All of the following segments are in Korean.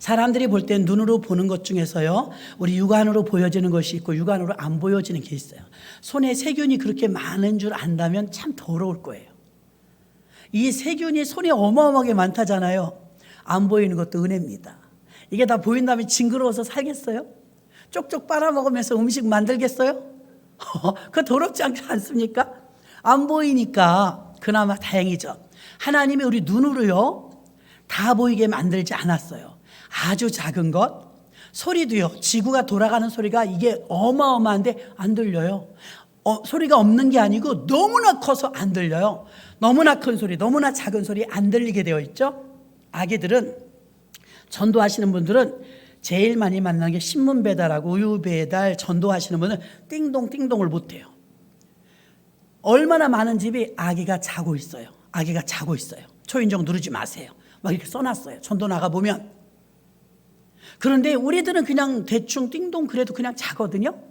사람들이 볼 때 눈으로 보는 것 중에서요, 우리 육안으로 보여지는 것이 있고 육안으로 안 보여지는 게 있어요. 손에 세균이 그렇게 많은 줄 안다면 참 더러울 거예요. 이 세균이 손에 어마어마하게 많다잖아요. 안 보이는 것도 은혜입니다. 이게 다 보인다면 징그러워서 살겠어요? 쪽쪽 빨아먹으면서 음식 만들겠어요? 그거 더럽지 않습니까? 안 보이니까 그나마 다행이죠. 하나님이 우리 눈으로요 다 보이게 만들지 않았어요. 아주 작은 것, 소리도요, 지구가 돌아가는 소리가 이게 어마어마한데 안 들려요. 소리가 없는 게 아니고 너무나 커서 안 들려요. 너무나 큰 소리, 너무나 작은 소리 안 들리게 되어 있죠. 아기들은, 전도하시는 분들은 제일 많이 만나는 게 신문 배달하고 우유 배달, 전도하시는 분은 띵동띵동을 못해요. 얼마나 많은 집이 아기가 자고 있어요. 아기가 자고 있어요. 초인종 누르지 마세요. 막 이렇게 써놨어요. 전도 나가보면. 그런데 우리들은 그냥 대충 띵동 그래도 그냥 자거든요.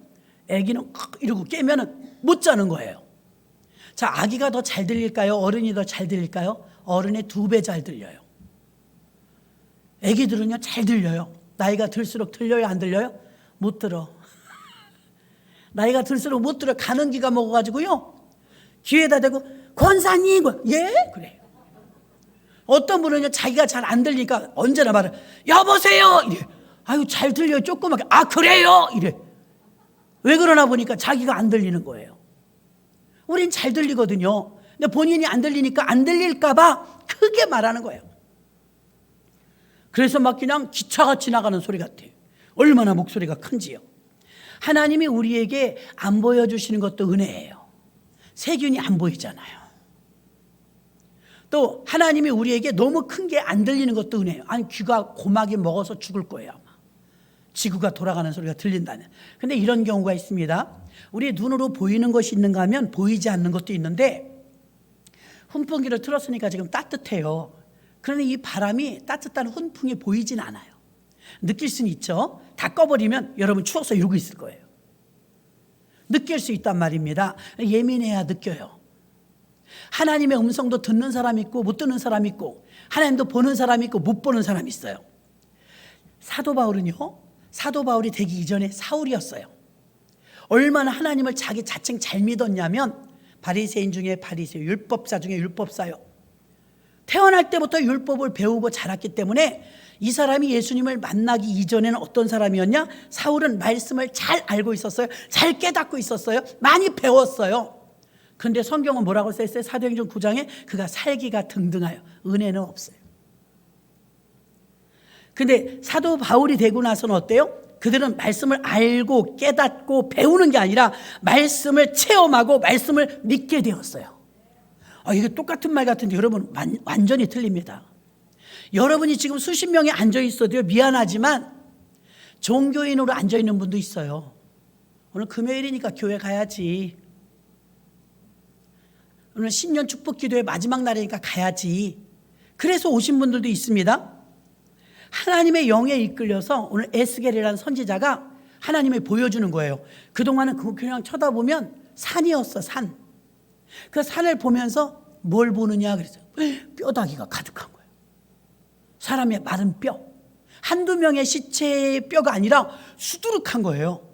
아기는 이러고 깨면은 못 자는 거예요. 자, 아기가 더 잘 들릴까요? 어른이 더 잘 들릴까요? 어른의 2배 잘 들려요. 아기들은요 잘 들려요. 나이가 들수록 들려요, 안 들려요? 못 들어. 나이가 들수록 못 들어. 가는 기가 먹어가지고요 귀에다 대고 권사님, 예? 그래요. 어떤 분은요 자기가 잘 안 들리니까 언제나 말해, 여보세요 이래. 아유 잘 들려요, 조그맣게. 아 그래요 이래. 왜 그러나 보니까 자기가 안 들리는 거예요. 우린 잘 들리거든요. 근데 본인이 안 들리니까 안 들릴까 봐 크게 말하는 거예요. 그래서 막 그냥 기차가 지나가는 소리 같아요. 얼마나 목소리가 큰지요. 하나님이 우리에게 안 보여주시는 것도 은혜예요. 세균이 안 보이잖아요. 또 하나님이 우리에게 너무 큰 게 안 들리는 것도 은혜예요. 아니 귀가 고막이 먹어서 죽을 거예요 아마. 지구가 돌아가는 소리가 들린다면. 근데 이런 경우가 있습니다. 우리 눈으로 보이는 것이 있는가 하면 보이지 않는 것도 있는데, 훈풍기를 틀었으니까 지금 따뜻해요. 그런데 이 바람이, 따뜻한 훈풍이 보이진 않아요. 느낄 수는 있죠. 다 꺼버리면 여러분 추워서 이러고 있을 거예요. 느낄 수 있단 말입니다. 예민해야 느껴요. 하나님의 음성도 듣는 사람이 있고 못 듣는 사람이 있고, 하나님도 보는 사람이 있고 못 보는 사람이 있어요. 사도 바울은요, 사도 바울이 되기 이전에 사울이었어요. 얼마나 하나님을 자기 자칭 잘 믿었냐면, 바리새인 중에 바리새요, 율법사 중에 율법사요. 태어날 때부터 율법을 배우고 자랐기 때문에 이 사람이 예수님을 만나기 이전에는 어떤 사람이었냐? 사울은 말씀을 잘 알고 있었어요. 잘 깨닫고 있었어요. 많이 배웠어요. 그런데 성경은 뭐라고 써있어요? 사도행전 9장에 그가 살기가 등등하여 은혜는 없어요. 근데 사도 바울이 되고 나서는 어때요? 그들은 말씀을 알고 깨닫고 배우는 게 아니라 말씀을 체험하고 말씀을 믿게 되었어요. 이게 똑같은 말 같은데 여러분 완전히 틀립니다. 여러분이 지금 수십 명이 앉아 있어도요, 미안하지만 종교인으로 앉아 있는 분도 있어요. 오늘 금요일이니까 교회 가야지. 오늘 신년 축복 기도회 마지막 날이니까 가야지. 그래서 오신 분들도 있습니다. 하나님의 영에 이끌려서 오늘 에스겔이라는 선지자가 하나님을 보여주는 거예요. 그동안은 그냥 쳐다보면 산이었어, 산. 그 산을 보면서 뭘 보느냐 그랬어요. 뼈다귀가 가득한 거예요. 사람의 마른 뼈. 한두 명의 시체의 뼈가 아니라 수두룩한 거예요.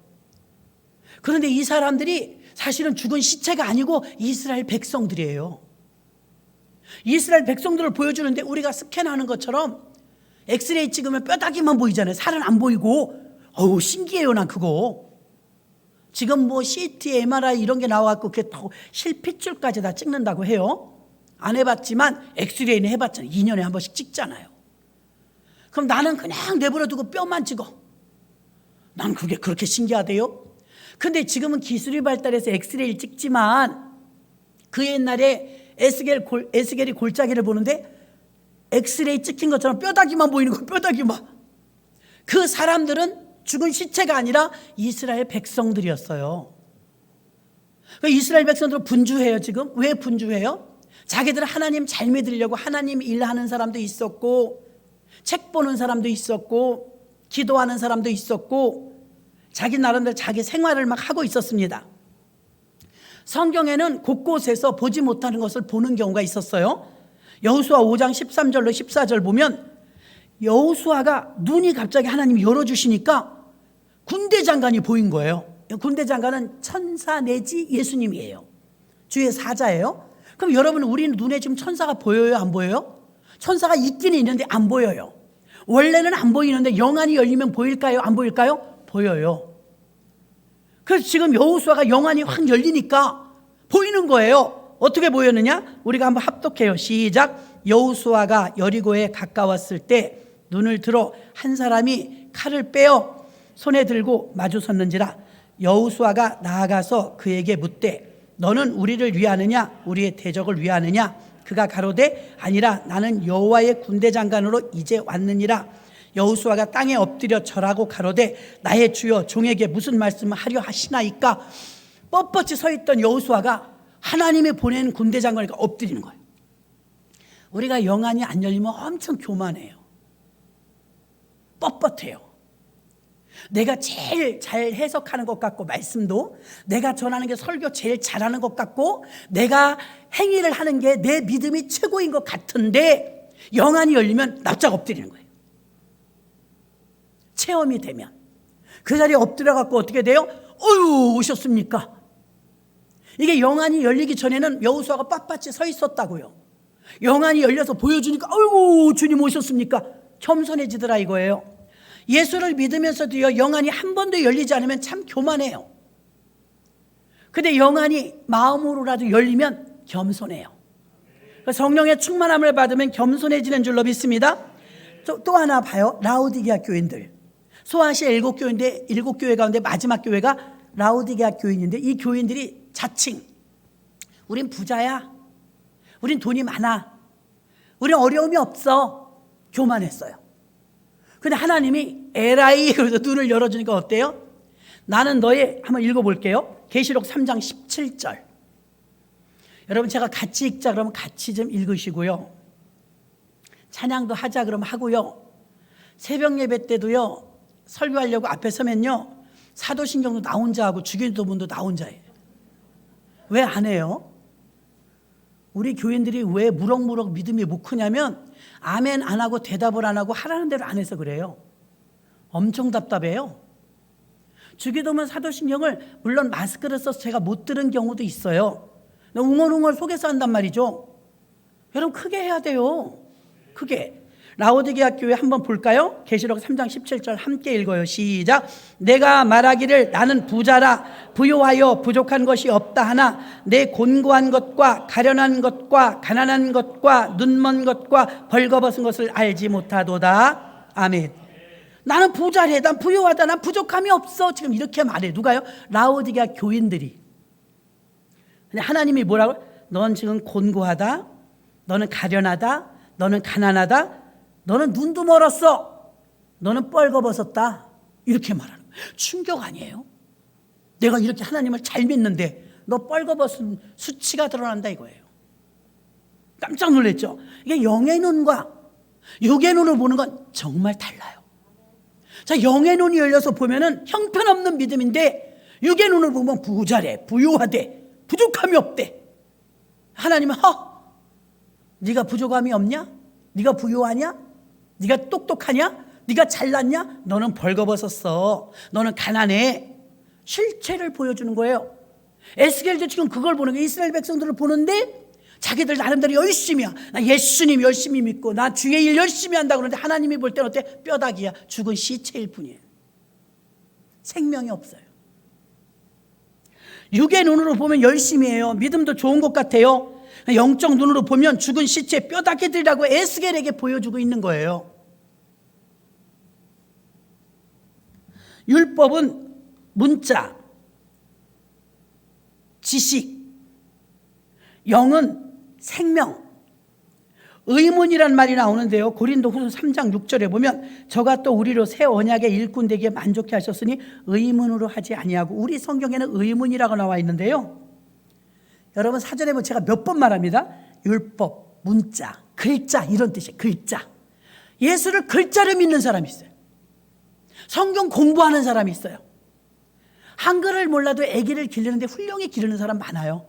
그런데 이 사람들이 사실은 죽은 시체가 아니고 이스라엘 백성들이에요. 이스라엘 백성들을 보여주는데 우리가 스캔하는 것처럼 엑스레이 찍으면 뼈다귀만 보이잖아요. 살은 안 보이고. 어우 신기해요 난 그거. 지금 뭐 CT, MRI 이런 게 나와갖고 그게 실핏줄까지 다 찍는다고 해요. 안 해봤지만 엑스레이는 해봤잖아요. 2년에 한 번씩 찍잖아요. 그럼 나는 그냥 내버려두고 뼈만 찍어. 난 그게 그렇게 신기하대요. 근데 지금은 기술이 발달해서 엑스레이를 찍지만 그 옛날에 에스겔이 골짜기를 보는데 엑스레이 찍힌 것처럼 뼈다귀만 보이는 거예요. 뼈다귀만. 그 사람들은 죽은 시체가 아니라 이스라엘 백성들이었어요. 이스라엘 백성들은 분주해요. 지금 왜 분주해요? 자기들은 하나님 잘 믿으려고 하나님 일하는 사람도 있었고, 책 보는 사람도 있었고, 기도하는 사람도 있었고, 자기 나름대로 자기 생활을 막 하고 있었습니다. 성경에는 곳곳에서 보지 못하는 것을 보는 경우가 있었어요. 여호수아 5장 13절로 14절 보면 여호수아가 눈이 갑자기 하나님이 열어주시니까 군대 장관이 보인 거예요. 군대 장관은 천사 내지 예수님이에요. 주의 사자예요. 그럼 여러분, 우리 눈에 지금 천사가 보여요, 안 보여요? 천사가 있기는 있는데 안 보여요. 원래는 안 보이는데 영안이 열리면 보일까요, 안 보일까요? 보여요. 그래서 지금 여호수아가 영안이 확 열리니까 보이는 거예요. 어떻게 보였느냐? 우리가 한번 합독해요. 시작. 여호수아가 여리고에 가까웠을 때 눈을 들어 한 사람이 칼을 빼어 손에 들고 마주 섰는지라. 여호수아가 나아가서 그에게 묻되 너는 우리를 위하느냐 우리의 대적을 위하느냐? 그가 가로되 아니라 나는 여호와의 군대 장관으로 이제 왔느니라. 여호수아가 땅에 엎드려 절하고 가로되 나의 주여 종에게 무슨 말씀을 하려 하시나이까? 뻣뻣이 서 있던 여호수아가 하나님이 보낸 군대 장관이니까 엎드리는 거예요. 우리가 영안이 안 열리면 엄청 교만해요. 뻣뻣해요. 내가 제일 잘 해석하는 것 같고, 말씀도 내가 전하는 게 설교 제일 잘하는 것 같고, 내가 행위를 하는 게 내 믿음이 최고인 것 같은데 영안이 열리면 납작 엎드리는 거예요. 체험이 되면 그 자리에 엎드려 갖고 어떻게 돼요? 어휴, 오셨습니까? 이게 영안이 열리기 전에는 여호수아가 빳빳이 서 있었다고요. 영안이 열려서 보여주니까 아이고 주님 오셨습니까? 겸손해지더라 이거예요. 예수를 믿으면서도요, 영안이 한 번도 열리지 않으면 참 교만해요. 근데 영안이 마음으로라도 열리면 겸손해요. 성령의 충만함을 받으면 겸손해지는 줄로 믿습니다. 또 하나 봐요. 라오디게아 교인들. 소아시아 7교회인데 7교회 가운데 마지막 교회가 라오디게아 교인인데, 이 교인들이 자칭 우린 부자야, 우린 돈이 많아, 우린 어려움이 없어, 교만했어요. 근데 하나님이 에라이 그래서 눈을 열어주니까 어때요? 나는 너의, 한번 읽어볼게요. 계시록 3장 17절. 여러분, 제가 같이 읽자 그러면 같이 좀 읽으시고요. 찬양도 하자 그러면 하고요. 새벽 예배 때도요, 설교하려고 앞에 서면요, 사도신경도 나 혼자 하고 주기도문도 나 혼자 해요. 왜 안 해요? 우리 교인들이 왜 무럭무럭 믿음이 못 크냐면 아멘 안 하고 대답을 안 하고 하라는 대로 안 해서 그래요. 엄청 답답해요. 주기도문 사도신경을 물론 마스크를 써서 제가 못 들은 경우도 있어요. 웅얼웅얼 속에서 한단 말이죠. 여러분, 크게 해야 돼요. 크게. 라오디게아 교회 한번 볼까요? 계시록 3장 17절 함께 읽어요. 시작. 내가 말하기를 나는 부자라 부요하여 부족한 것이 없다 하나 내 곤고한 것과 가련한 것과 가난한 것과 눈먼 것과 벌거벗은 것을 알지 못하도다. 아멘. 나는 부자래, 난 부요하다, 난 부족함이 없어. 지금 이렇게 말해. 누가요? 라오디게아 교인들이. 근데 하나님이 뭐라고? 넌 지금 곤고하다, 너는 가련하다, 너는 가난하다, 너는 눈도 멀었어, 너는 뻘거벗었다, 이렇게 말하는 거예요. 충격 아니에요? 내가 이렇게 하나님을 잘 믿는데 너 뻘거벗은 수치가 드러난다 이거예요. 깜짝 놀랐죠? 이게 영의 눈과 육의 눈을 보는 건 정말 달라요. 자, 영의 눈이 열려서 보면은 형편없는 믿음인데 육의 눈을 보면 부자래, 부유하대, 부족함이 없대. 하나님은 네가 부족함이 없냐? 네가 부유하냐? 네가 똑똑하냐? 네가 잘났냐? 너는 벌거벗었어, 너는 가난해. 실체를 보여주는 거예요. 에스겔도 지금 그걸 보는 거예요. 이스라엘 백성들을 보는데 자기들 나름대로 열심히야. 나 예수님 열심히 믿고 나 주의 일 열심히 한다고 그러는데 하나님이 볼 때는 어때? 뼈다귀야. 죽은 시체일 뿐이에요. 생명이 없어요. 육의 눈으로 보면 열심히 해요. 믿음도 좋은 것 같아요. 영적 눈으로 보면 죽은 시체 뼈다귀들이라고 에스겔에게 보여주고 있는 거예요. 율법은 문자, 지식, 영은 생명, 의문이란 말이 나오는데요. 고린도후서 3장 6절에 보면 저가 또 우리로 새 언약의 일꾼 되게 만족해 하셨으니 의문으로 하지 아니하고, 우리 성경에는 의문이라고 나와 있는데요. 여러분, 사전에 보면 제가 몇 번 말합니다. 율법, 문자, 글자, 이런 뜻이에요. 글자. 예수를 글자를 믿는 사람이 있어요. 성경 공부하는 사람이 있어요. 한글을 몰라도 아기를 기르는데 훌륭히 기르는 사람 많아요.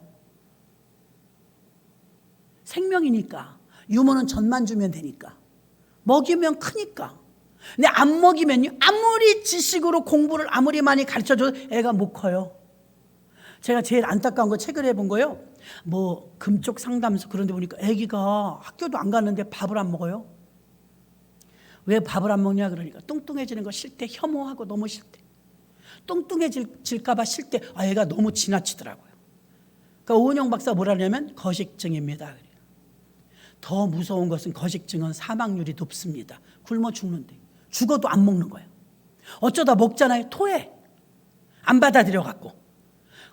생명이니까. 유머는 전만 주면 되니까. 먹이면 크니까. 근데 안 먹이면요, 아무리 지식으로 공부를 아무리 많이 가르쳐줘도 애가 못 커요. 제가 제일 안타까운 거 책을 해본 거요, 뭐 금쪽 상담소 그런 데 보니까 애기가 학교도 안 가는데 밥을 안 먹어요. 왜 밥을 안 먹냐 그러니까 뚱뚱해지는 거 싫대, 혐오하고 너무 싫대. 뚱뚱해질까 봐 싫대. 애가 너무 지나치더라고요. 그러니까 오은영 박사가 뭐라 하냐면 거식증입니다. 더 무서운 것은 거식증은 사망률이 높습니다. 굶어 죽는데. 죽어도 안 먹는 거예요. 어쩌다 먹잖아요. 토해. 안 받아들여 갖고.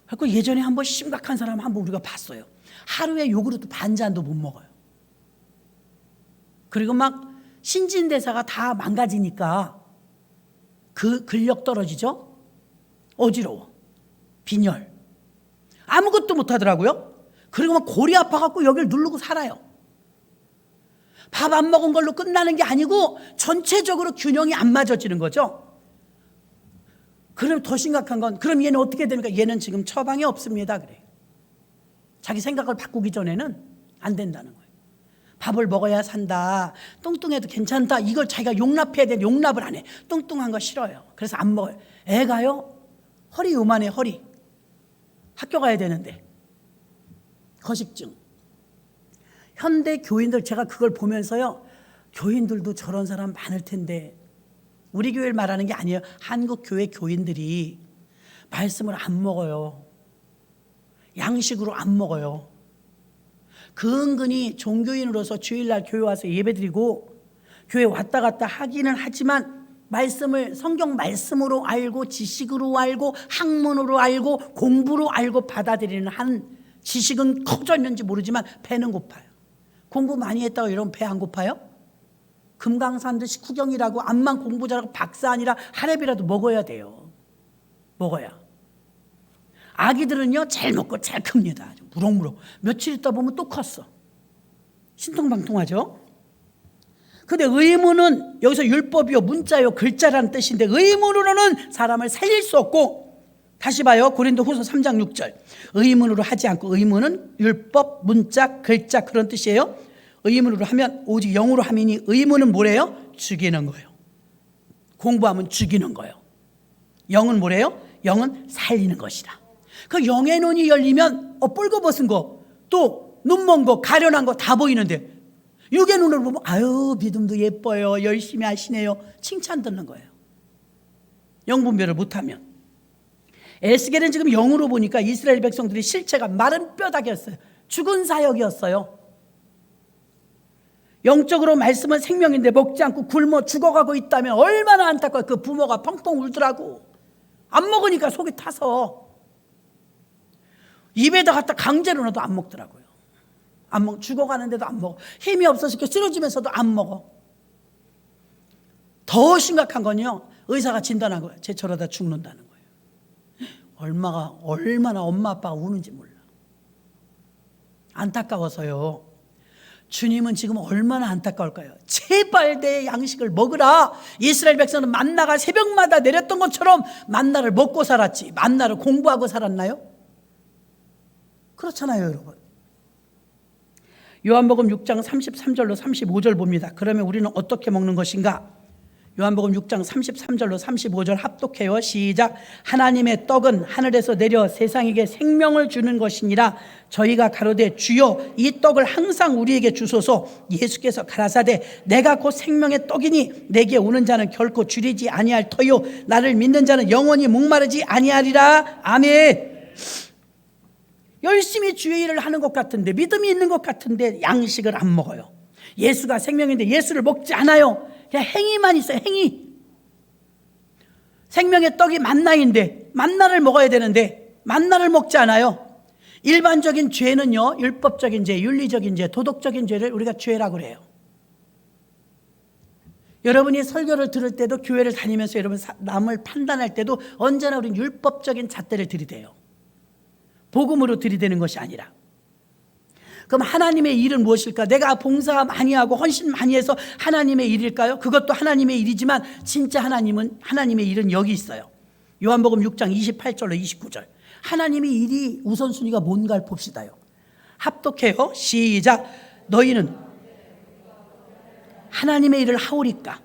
그래서 예전에 한번 심각한 사람 한번 우리가 봤어요. 하루에 요구르트 반 잔도 못 먹어요. 그리고 막 신진대사가 다 망가지니까 그 근력 떨어지죠. 어지러워. 빈혈. 아무것도 못 하더라고요. 그리고 막 골이 아파갖고 여기를 누르고 살아요. 밥 안 먹은 걸로 끝나는 게 아니고 전체적으로 균형이 안 맞아지는 거죠. 그럼 더 심각한 건, 그럼 얘는 어떻게 됩니까? 얘는 지금 처방이 없습니다. 그래요. 자기 생각을 바꾸기 전에는 안 된다는 거예요. 밥을 먹어야 산다. 뚱뚱해도 괜찮다. 이걸 자기가 용납해야 되는데 용납을 안 해. 뚱뚱한 거 싫어요. 그래서 안 먹어요. 애가요, 허리 요만해, 허리. 학교 가야 되는데. 거식증. 현대 교인들, 제가 그걸 보면서요, 교인들도 저런 사람 많을 텐데, 우리 교회를 말하는 게 아니에요. 한국 교회 교인들이 말씀을 안 먹어요. 양식으로 안 먹어요. 근근히 종교인으로서 주일날 교회 와서 예배드리고 교회 왔다 갔다 하기는 하지만 말씀을 성경 말씀으로 알고 지식으로 알고 학문으로 알고 공부로 알고 받아들이는 한 지식은 커졌는지 모르지만 배는 고파요. 공부 많이 했다고 여러분 배 안 고파요? 금강산도 식후경이라고 암만 공부 잘하고 박사 아니라 할애비라도 먹어야 돼요. 먹어야. 아기들은요, 잘 먹고 잘 큽니다. 무럭무럭. 며칠 있다 보면 또 컸어. 신통방통하죠. 근데 의무는 여기서 율법이요, 문자요, 글자라는 뜻인데 의문으로는 사람을 살릴 수 없고, 다시 봐요. 고린도후서 3장 6절. 의문으로 하지 않고, 의문은 율법, 문자, 글자 그런 뜻이에요. 의문으로 하면 오직 영으로 함이니, 의문은 뭐래요? 죽이는 거예요. 공부하면 죽이는 거예요. 영은 뭐래요? 영은 살리는 것이다. 그 영의 눈이 열리면 뿔거벗은 거, 또 눈먼 거, 가련한 거 다 보이는데 육의 눈으로 보면 아유 믿음도 예뻐요, 열심히 하시네요, 칭찬 듣는 거예요. 영 분별을 못하면. 에스겔은 지금 영으로 보니까 이스라엘 백성들이 실체가 마른 뼈다귀였어요. 죽은 사역이었어요. 영적으로 말씀은 생명인데 먹지 않고 굶어 죽어가고 있다면 얼마나 안타까워요. 그 부모가 펑펑 울더라고. 안 먹으니까 속이 타서 입에다 갖다 강제로 넣어도 안 먹더라고요. 안 먹, 죽어가는데도 안 먹어. 힘이 없어서 이렇게 쓰러지면서도 안 먹어. 더 심각한 건요, 의사가 진단한 거예요. 쟤 저러다 죽는다는 거예요. 얼마나 엄마 아빠가 우는지 몰라. 안타까워서요. 주님은 지금 얼마나 안타까울까요? 제발 내 양식을 먹으라. 이스라엘 백성은 만나가 새벽마다 내렸던 것처럼 만나를 먹고 살았지, 만나를 공부하고 살았나요? 그렇잖아요, 여러분. 요한복음 6장 33절로 35절 봅니다. 그러면 우리는 어떻게 먹는 것인가? 요한복음 6장 33절로 35절 합독해요. 시작. 하나님의 떡은 하늘에서 내려 세상에게 생명을 주는 것이니라. 저희가 가로되 주여 이 떡을 항상 우리에게 주소서. 예수께서 가라사대 내가 곧 생명의 떡이니 내게 오는 자는 결코 줄이지 아니할 터요 나를 믿는 자는 영원히 목마르지 아니하리라. 아멘. 열심히 주의 일을 하는 것 같은데, 믿음이 있는 것 같은데 양식을 안 먹어요. 예수가 생명인데 예수를 먹지 않아요. 그냥 행위만 있어요. 행위. 생명의 떡이 만나인데 만나를 먹어야 되는데 만나를 먹지 않아요. 일반적인 죄는요, 율법적인 죄, 윤리적인 죄, 도덕적인 죄를 우리가 죄라고 그래요. 여러분이 설교를 들을 때도, 교회를 다니면서 여러분 남을 판단할 때도 언제나 우리는 율법적인 잣대를 들이대요. 복음으로 들이대는 것이 아니라. 그럼 하나님의 일은 무엇일까? 내가 봉사 많이 하고 헌신 많이 해서 하나님의 일일까요? 그것도 하나님의 일이지만 진짜 하나님의 일은 여기 있어요. 요한복음 6장 28절로 29절. 하나님의 일이 우선순위가 뭔가를 봅시다요. 합독해요. 시작. 너희는 하나님의 일을 하오리까?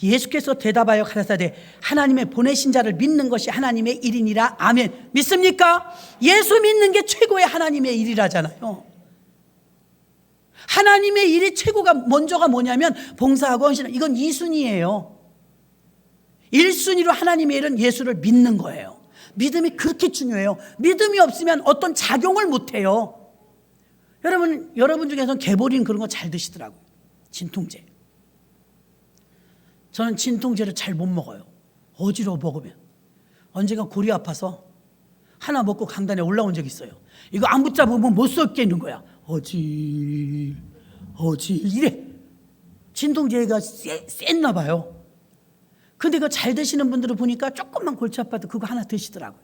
예수께서 대답하여 가라사대 하나님의 보내신 자를 믿는 것이 하나님의 일이니라. 아멘. 믿습니까? 예수 믿는 게 최고의 하나님의 일이라잖아요. 하나님의 일이 최고가 먼저가 뭐냐면 봉사하고 헌신하고, 이건 2순위예요. 1순위로 하나님의 일은 예수를 믿는 거예요. 믿음이 그렇게 중요해요. 믿음이 없으면 어떤 작용을 못해요. 여러분 중에서는 개보린 그런 거 잘 드시더라고요. 진통제. 저는 진통제를 잘 못 먹어요. 어지러워 먹으면. 언젠가 골이 아파서 하나 먹고 강단에 올라온 적이 있어요. 이거 안 붙잡으면 못 썩겠는 거야. 어지 이래. 진통제가 셌나 봐요. 근데 그거 잘 드시는 분들을 보니까 조금만 골치 아파도 그거 하나 드시더라고요.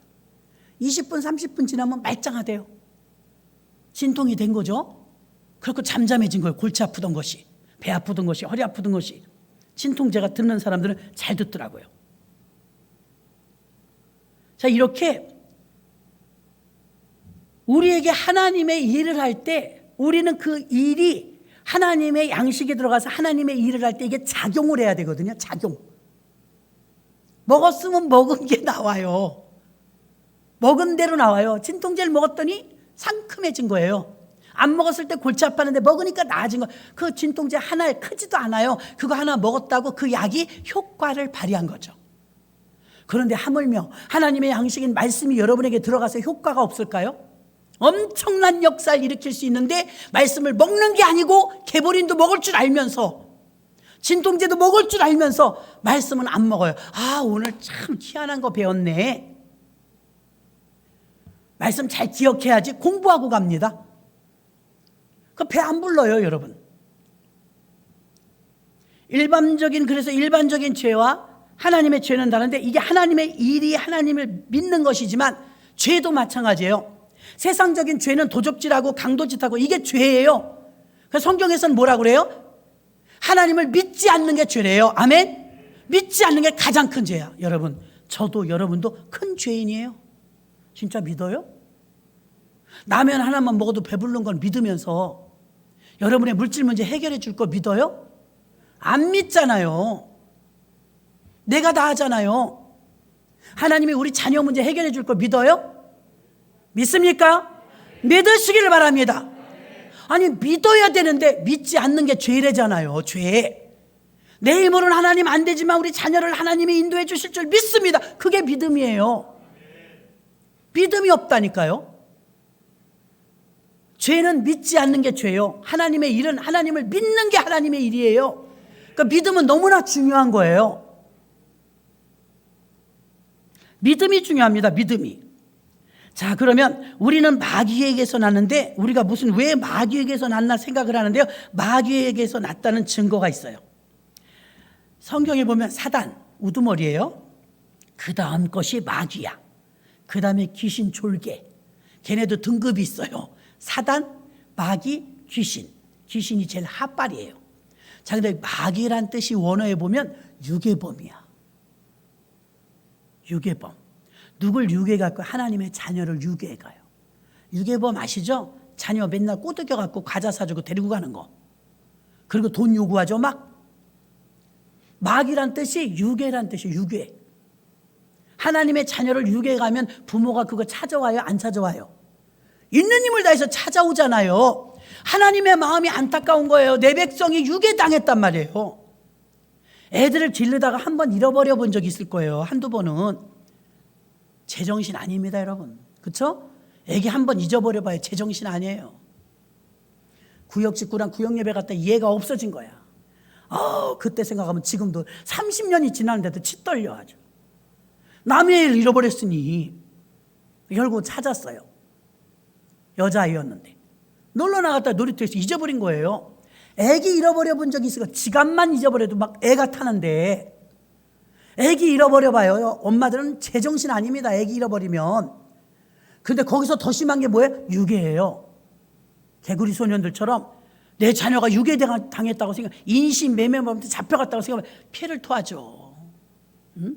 20분 30분 지나면 말짱하대요. 진통이 된 거죠. 그렇고 잠잠해진 거예요. 골치 아프던 것이, 배 아프던 것이, 허리 아프던 것이. 진통제가 듣는 사람들은 잘 듣더라고요. 자, 이렇게 우리에게 하나님의 일을 할 때 우리는 그 일이 하나님의 양식에 들어가서 하나님의 일을 할 때 이게 작용을 해야 되거든요. 작용. 먹었으면 먹은 게 나와요. 먹은 대로 나와요. 진통제를 먹었더니 상큼해진 거예요. 안 먹었을 때 골치 아팠는데 먹으니까 나아진 거. 그 진통제 하나 크지도 않아요. 그거 하나 먹었다고 그 약이 효과를 발휘한 거죠. 그런데 하물며 하나님의 양식인 말씀이 여러분에게 들어가서 효과가 없을까요? 엄청난 역사를 일으킬 수 있는데 말씀을 먹는 게 아니고 개보린도 먹을 줄 알면서, 진통제도 먹을 줄 알면서 말씀은 안 먹어요. 아, 오늘 참 희한한 거 배웠네. 말씀 잘 기억해야지. 공부하고 갑니다. 그 배 안 불러요, 여러분. 그래서 일반적인 죄와 하나님의 죄는 다른데, 이게 하나님의 일이 하나님을 믿는 것이지만 죄도 마찬가지예요. 세상적인 죄는 도적질하고 강도짓하고 이게 죄예요. 그래서 성경에서는 뭐라고 그래요? 하나님을 믿지 않는 게 죄래요. 아멘. 믿지 않는 게 가장 큰 죄야. 여러분, 저도 여러분도 큰 죄인이에요. 진짜 믿어요? 라면 하나만 먹어도 배부른 건 믿으면서 여러분의 물질 문제 해결해 줄 거 믿어요? 안 믿잖아요. 내가 다 하잖아요. 하나님이 우리 자녀 문제 해결해 줄 거 믿어요? 믿습니까? 믿으시기를 바랍니다. 아니, 믿어야 되는데 믿지 않는 게 죄래잖아요. 죄. 내 힘으로는 하나님 안 되지만 우리 자녀를 하나님이 인도해 주실 줄 믿습니다. 그게 믿음이에요. 믿음이 없다니까요. 죄는 믿지 않는 게 죄요. 하나님의 일은 하나님을 믿는 게 하나님의 일이에요. 그러니까 믿음은 너무나 중요한 거예요. 믿음이 중요합니다. 믿음이. 자, 그러면 우리는 마귀에게서 났는데, 우리가 왜 마귀에게서 났나 생각을 하는데요. 마귀에게서 났다는 증거가 있어요. 성경에 보면 사단, 우두머리예요. 그 다음 것이 마귀야. 그 다음에 귀신, 졸개. 걔네도 등급이 있어요. 사단, 마귀, 귀신. 귀신이 제일 핫발이에요. 자, 근데 마귀란 뜻이 원어에 보면 유괴범이야. 유괴범. 누굴 유괴해갖고 하나님의 자녀를 유괴해가요. 유괴범 아시죠? 자녀 맨날 꼬드겨갖고 과자 사주고 데리고 가는 거. 그리고 돈 요구하죠 막. 마귀란 뜻이 유괴란 뜻이에요. 유괴. 하나님의 자녀를 유괴해가면 부모가 그거 찾아와요? 안 찾아와요? 있는 힘을 다해서 찾아오잖아요. 하나님의 마음이 안타까운 거예요. 내 백성이 유괴당했단 말이에요. 애들을 기르다가 한 번 잃어버려 본 적이 있을 거예요. 한두 번은. 제정신 아닙니다, 여러분. 그렇죠? 애기 한 번 잊어버려봐야 제정신 아니에요. 구역 직구랑 구역 예배 갔다 얘가 없어진 거야. 그때 생각하면 지금도 30년이 지났는데도 치 떨려 아주. 남의 애를 잃어버렸으니 결국 찾았어요. 여자아이였는데 놀러 나갔다 놀이터에서 잊어버린 거예요. 애기 잃어버려 본 적이 있어요. 지갑만 잊어버려도 막 애가 타는데, 애기 잃어버려봐요. 엄마들은 제정신 아닙니다. 애기 잃어버리면. 근데 거기서 더 심한 게 뭐예요? 유괴예요. 개구리 소년들처럼 내 자녀가 유괴당했다고 생각, 인신 매매범한테 잡혀갔다고 생각하면 피해를 토하죠. 응?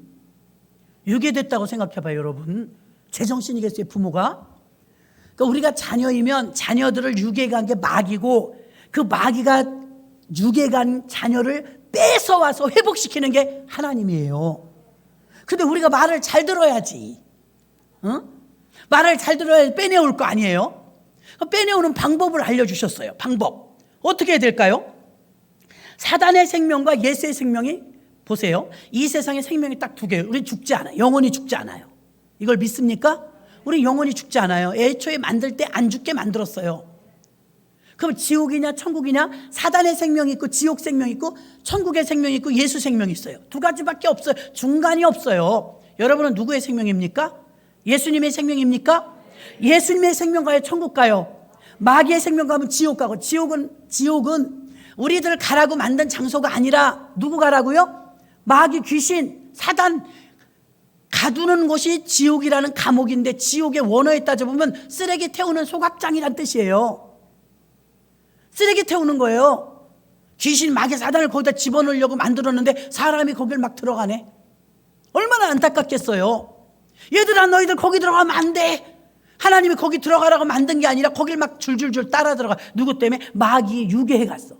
유괴됐다고 생각해봐요, 여러분. 제정신이겠어요, 부모가? 그러니까 우리가 자녀이면 자녀들을 유괴한 게 마귀고, 그 마귀가 육에 간 자녀를 뺏어와서 회복시키는 게 하나님이에요. 근데 우리가 말을 잘 들어야지. 말을 잘 들어야 빼내올 거 아니에요? 빼내오는 방법을 알려주셨어요. 방법. 어떻게 해야 될까요? 사단의 생명과 예수의 생명이, 보세요. 이 세상의 생명이 딱 두 개예요. 우리 죽지 않아요. 영원히 죽지 않아요. 이걸 믿습니까? 우리 영원히 죽지 않아요. 애초에 만들 때 안 죽게 만들었어요. 그럼 지옥이냐 천국이냐? 사단의 생명이 있고 지옥 생명이 있고 천국의 생명이 있고 예수 생명이 있어요. 두 가지밖에 없어요. 중간이 없어요. 여러분은 누구의 생명입니까? 예수님의 생명입니까? 예수님의 생명 가요? 천국 가요? 마귀의 생명 가면 지옥 가고, 지옥은 우리들 가라고 만든 장소가 아니라 누구 가라고요? 마귀, 귀신, 사단 가두는 곳이 지옥이라는 감옥인데, 지옥의 원어에 따져보면 쓰레기 태우는 소각장이란 뜻이에요. 쓰레기 태우는 거예요. 귀신, 마귀, 사단을 거기다 집어넣으려고 만들었는데 사람이 거길 막 들어가네. 얼마나 안타깝겠어요. 얘들아, 너희들 거기 들어가면 안 돼. 하나님이 거기 들어가라고 만든 게 아니라 거길 막 줄줄줄 따라 들어가. 누구 때문에? 마귀 유괴해 갔어.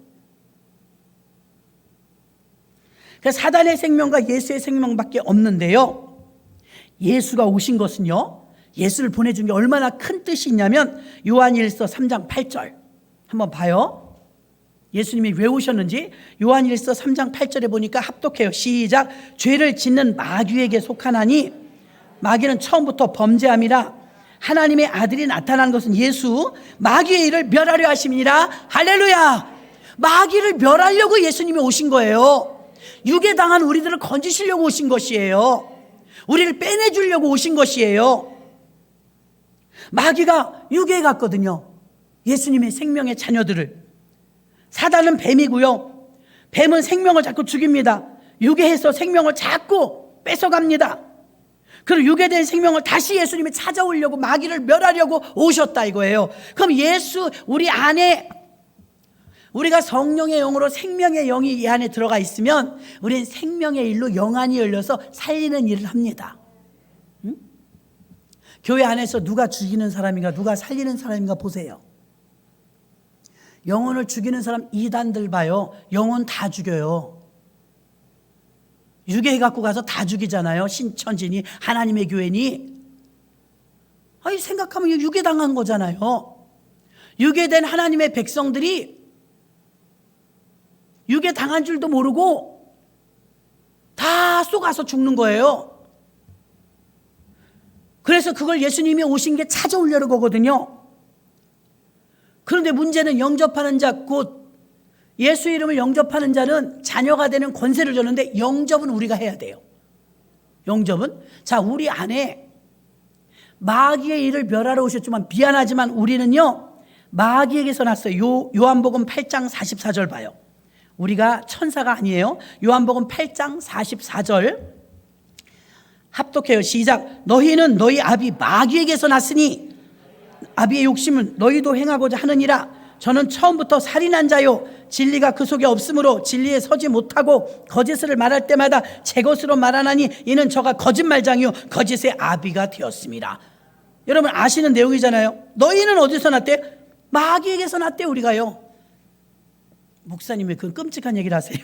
그래서 사단의 생명과 예수의 생명밖에 없는데요, 예수가 오신 것은요, 예수를 보내준 게 얼마나 큰 뜻이 있냐면 요한일서 3장 8절 한번 봐요. 예수님이 왜 오셨는지 요한일서 3장 8절에 보니까 합독해요. 시작. 죄를 짓는 마귀에게 속하나니 마귀는 처음부터 범죄함이라 하나님의 아들이 나타난 것은 예수, 마귀의 일을 멸하려 하심이니라. 할렐루야. 마귀를 멸하려고 예수님이 오신 거예요. 유괴당한 우리들을 건지시려고 오신 것이에요. 우리를 빼내주려고 오신 것이에요. 마귀가 유괴해 갔거든요, 예수님의 생명의 자녀들을. 사단은 뱀이고요, 뱀은 생명을 자꾸 죽입니다. 유괴해서 생명을 자꾸 뺏어갑니다. 그리고 유괴된 생명을 다시 예수님이 찾아오려고, 마귀를 멸하려고 오셨다 이거예요. 그럼 예수, 우리 안에, 우리가 성령의 영으로 생명의 영이 이 안에 들어가 있으면 우리는 생명의 일로 영안이 열려서 살리는 일을 합니다. 응? 교회 안에서 누가 죽이는 사람인가 누가 살리는 사람인가 보세요. 영혼을 죽이는 사람 이단들 봐요. 영혼 다 죽여요. 유괴해 갖고 가서 다 죽이잖아요. 신천지니 하나님의 교회니. 아니, 생각하면 유괴당한 거잖아요. 유괴된 하나님의 백성들이 유괴당한 줄도 모르고 다 쏘가서 죽는 거예요. 그래서 그걸 예수님이 오신 게 찾아오려는 거거든요. 그런데 문제는 영접하는 자, 곧 예수 이름을 영접하는 자는 자녀가 되는 권세를 줬는데, 영접은 우리가 해야 돼요. 영접은, 자, 우리 안에 마귀의 일을 멸하러 오셨지만 미안하지만 우리는요, 마귀에게서 났어요. 요한복음 8장 44절 봐요. 우리가 천사가 아니에요. 요한복음 8장 44절 합독해요. 시작. 너희는 너희 아비 마귀에게서 났으니 아비의 욕심은 너희도 행하고자 하느니라. 저는 처음부터 살인한 자요, 진리가 그 속에 없으므로 진리에 서지 못하고 거짓을 말할 때마다 제 것으로 말하나니 이는 저가 거짓말장이요 거짓의 아비가 되었습니다. 여러분 아시는 내용이잖아요. 너희는 어디서 났대? 마귀에게서 났대. 우리가요. 목사님이 그 끔찍한 얘기를 하세요.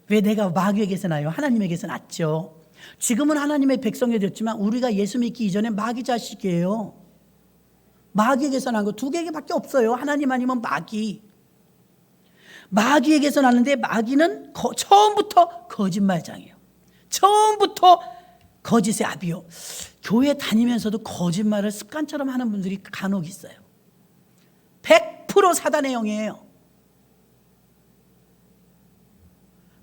왜 내가 마귀에게서 나요? 하나님에게서 났죠. 지금은 하나님의 백성이 됐지만 우리가 예수 믿기 이전에 마귀 자식이에요. 마귀에게서 난 거 두 개밖에 없어요. 하나님 아니면 마귀. 마귀에게서 났는데 마귀는 처음부터 거짓말장이에요. 처음부터 거짓의 아비요. 교회 다니면서도 거짓말을 습관처럼 하는 분들이 간혹 있어요. 100% 사단의 영이에요.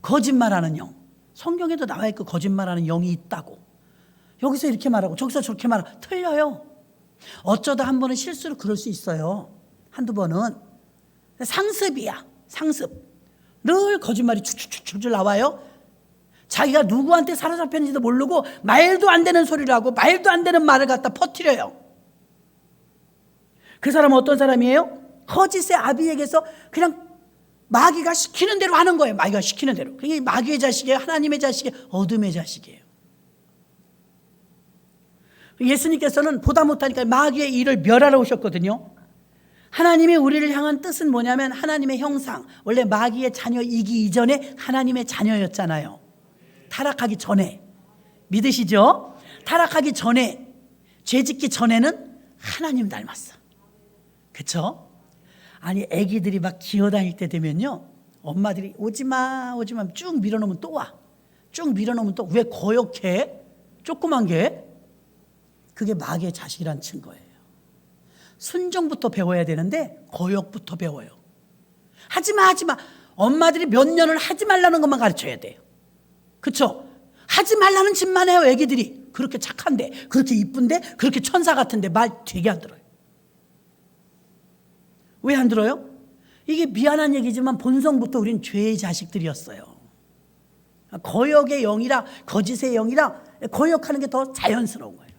거짓말하는 영. 성경에도 나와 있고 거짓말하는 영이 있다고. 여기서 이렇게 말하고 저기서 저렇게 말하고 틀려요. 어쩌다 한 번은 실수로 그럴 수 있어요. 한두 번은. 상습이야. 상습. 늘 거짓말이 줄줄 나와요. 자기가 누구한테 사로잡혔는지도 모르고 말도 안 되는 소리를 하고 말도 안 되는 말을 갖다 퍼뜨려요. 그 사람은 어떤 사람이에요? 거짓의 아비에게서 그냥 마귀가 시키는 대로 하는 거예요. 마귀가 시키는 대로. 그게 마귀의 자식이에요? 하나님의 자식이에요? 어둠의 자식이에요. 예수님께서는 보다 못하니까 마귀의 일을 멸하러 오셨거든요. 하나님이 우리를 향한 뜻은 뭐냐면 하나님의 형상, 원래 마귀의 자녀이기 이전에 하나님의 자녀였잖아요. 타락하기 전에. 믿으시죠? 타락하기 전에, 죄짓기 전에는 하나님 닮았어. 그렇죠? 아니 애기들이 막 기어다닐 때 되면요, 엄마들이 오지마 오지마 쭉 밀어놓으면 또 와. 쭉 밀어놓으면 또 왜 거역해? 조그만 게. 그게 마귀의 자식이란 증거예요. 순종부터 배워야 되는데 거역부터 배워요. 하지마 하지마. 엄마들이 몇 년을 하지 말라는 것만 가르쳐야 돼요. 그렇죠? 하지 말라는 짓만 해요. 애기들이 그렇게 착한데, 그렇게 이쁜데, 그렇게 천사 같은데 말 되게 안 들어요. 왜 안 들어요? 이게 미안한 얘기지만 본성부터 우린 죄의 자식들이었어요. 거역의 영이라, 거짓의 영이라 거역하는 게 더 자연스러운 거예요.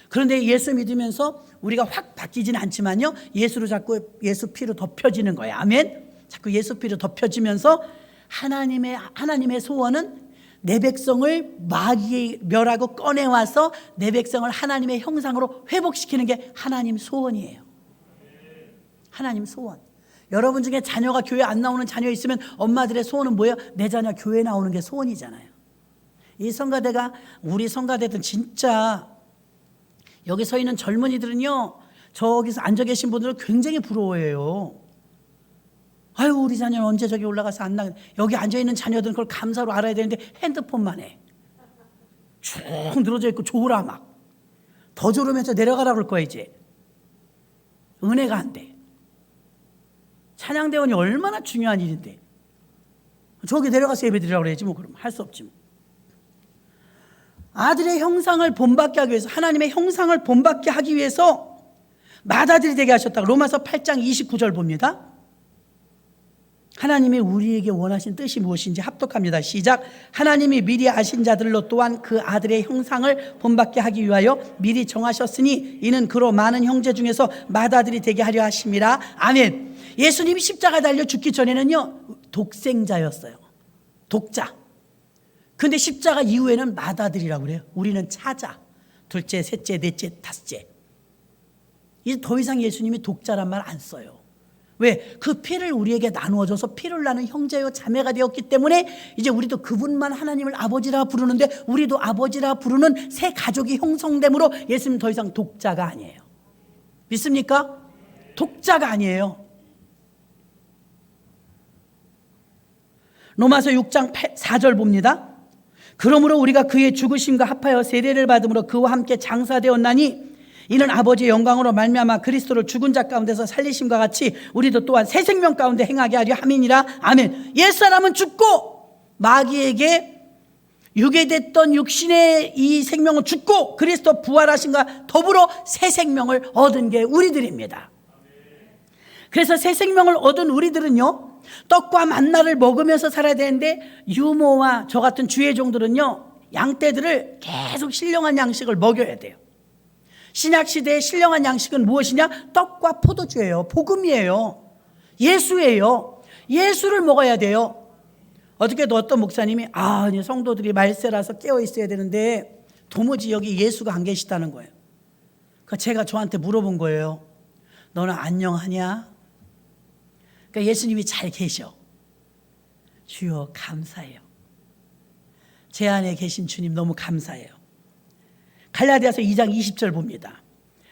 그런데 예수 믿으면서 우리가 확 바뀌지는 않지만요, 예수로 자꾸 예수 피로 덮여지는 거예요. 아멘. 자꾸 예수 피로 덮여지면서 하나님의 소원은 내 백성을 마귀의 멸하고 꺼내와서 내 백성을 하나님의 형상으로 회복시키는 게 하나님 소원이에요. 하나님 소원. 여러분 중에 자녀가 교회 안 나오는 자녀 있으면 엄마들의 소원은 뭐예요? 내 자녀 교회 나오는 게 소원이잖아요. 이 성가대가, 우리 성가대들 진짜 여기 서 있는 젊은이들은요, 저기서 앉아 계신 분들은 굉장히 부러워해요. 아유, 우리 자녀는 언제 저기 올라가서 안 나가. 여기 앉아 있는 자녀들은 그걸 감사로 알아야 되는데 핸드폰만 해. 쭉 늘어져 있고 졸아 막. 더 졸으면서 내려가라 그럴 거야 이제. 은혜가 안 돼. 찬양대원이 얼마나 중요한 일인데. 저기 내려가서 예배 드리라고 그래야지 뭐. 그럼 할 수 없지 뭐. 아들의 형상을 본받게 하기 위해서, 하나님의 형상을 본받게 하기 위해서 맏아들이 되게 하셨다. 로마서 8장 29절 봅니다. 하나님이 우리에게 원하신 뜻이 무엇인지 합독합니다. 시작. 하나님이 미리 아신 자들로 또한 그 아들의 형상을 본받게 하기 위하여 미리 정하셨으니 이는 그로 많은 형제 중에서 맏아들이 되게 하려 하심이라. 아멘. 예수님이 십자가 달려 죽기 전에는요, 독생자였어요. 독자. 근데 십자가 이후에는 맏아들이라고 그래요. 우리는 차자. 둘째, 셋째, 넷째, 다섯째. 이제 더 이상 예수님이 독자란 말 안 써요. 왜? 그 피를 우리에게 나누어줘서 피를 나는 형제요 자매가 되었기 때문에 이제 우리도 그분만 하나님을 아버지라 부르는데, 우리도 아버지라 부르는 새 가족이 형성됨으로 예수님 더 이상 독자가 아니에요. 믿습니까? 독자가 아니에요. 로마서 6장 4절 봅니다. 그러므로 우리가 그의 죽으심과 합하여 세례를 받음으로 그와 함께 장사되었나니 이는 아버지의 영광으로 말미암아 그리스도를 죽은 자 가운데서 살리심과 같이 우리도 또한 새 생명 가운데 행하게 하려 함이니라. 아멘. 옛사람은 죽고 마귀에게 유괴됐던 육신의 이 생명은 죽고 그리스도 부활하신과 더불어 새 생명을 얻은 게 우리들입니다. 그래서 새 생명을 얻은 우리들은요, 떡과 만나를 먹으면서 살아야 되는데, 유모와 저 같은 주의 종들은요, 양떼들을 계속 신령한 양식을 먹여야 돼요. 신약시대의 신령한 양식은 무엇이냐? 떡과 포도주예요. 복음이에요. 예수예요. 예수를 먹어야 돼요. 어저께도 어떤 목사님이 성도들이 말세라서 깨어 있어야 되는데 도무지 여기 예수가 안 계시다는 거예요. 그러니까 제가 저한테 물어본 거예요. 너는 안녕하냐? 그러니까 예수님이 잘 계셔. 주여 감사해요. 제 안에 계신 주님 너무 감사해요. 갈라디아서 2장 20절 봅니다.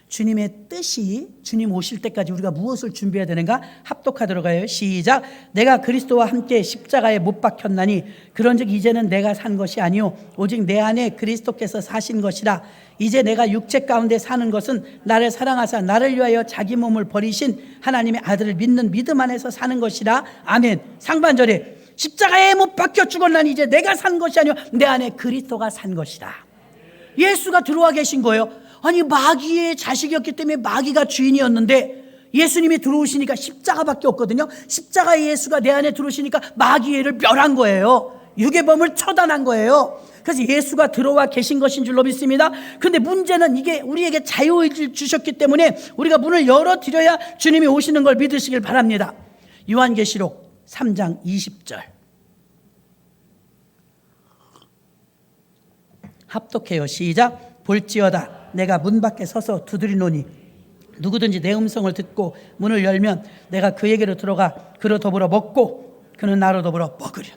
주님의 뜻이, 주님 오실 때까지 우리가 무엇을 준비해야 되는가 합독하도록 하여 시작. 내가 그리스도와 함께 십자가에 못 박혔나니 그런즉 이제는 내가 산 것이 아니요 오직 내 안에 그리스도께서 사신 것이라. 이제 내가 육체 가운데 사는 것은 나를 사랑하사 나를 위하여 자기 몸을 버리신 하나님의 아들을 믿는 믿음 안에서 사는 것이라. 아멘. 상반절에 십자가에 못 박혀 죽었나니 이제 내가 산 것이 아니요 내 안에 그리스도가 산 것이라. 예수가 들어와 계신 거예요. 아니 마귀의 자식이었기 때문에 마귀가 주인이었는데 예수님이 들어오시니까 십자가밖에 없거든요. 십자가의 예수가 내 안에 들어오시니까 마귀를 멸한 거예요. 유괴범을 처단한 거예요. 그래서 예수가 들어와 계신 것인 줄로 믿습니다. 그런데 문제는 이게 우리에게 자유의지를 주셨기 때문에 우리가 문을 열어드려야 주님이 오시는 걸 믿으시길 바랍니다. 요한계시록 3장 20절 합독해요. 시작. 볼지어다 내가 문 밖에 서서 두드리노니 누구든지 내 음성을 듣고 문을 열면 내가 그에게로 들어가 그로 더불어 먹고 그는 나로 더불어 먹으려.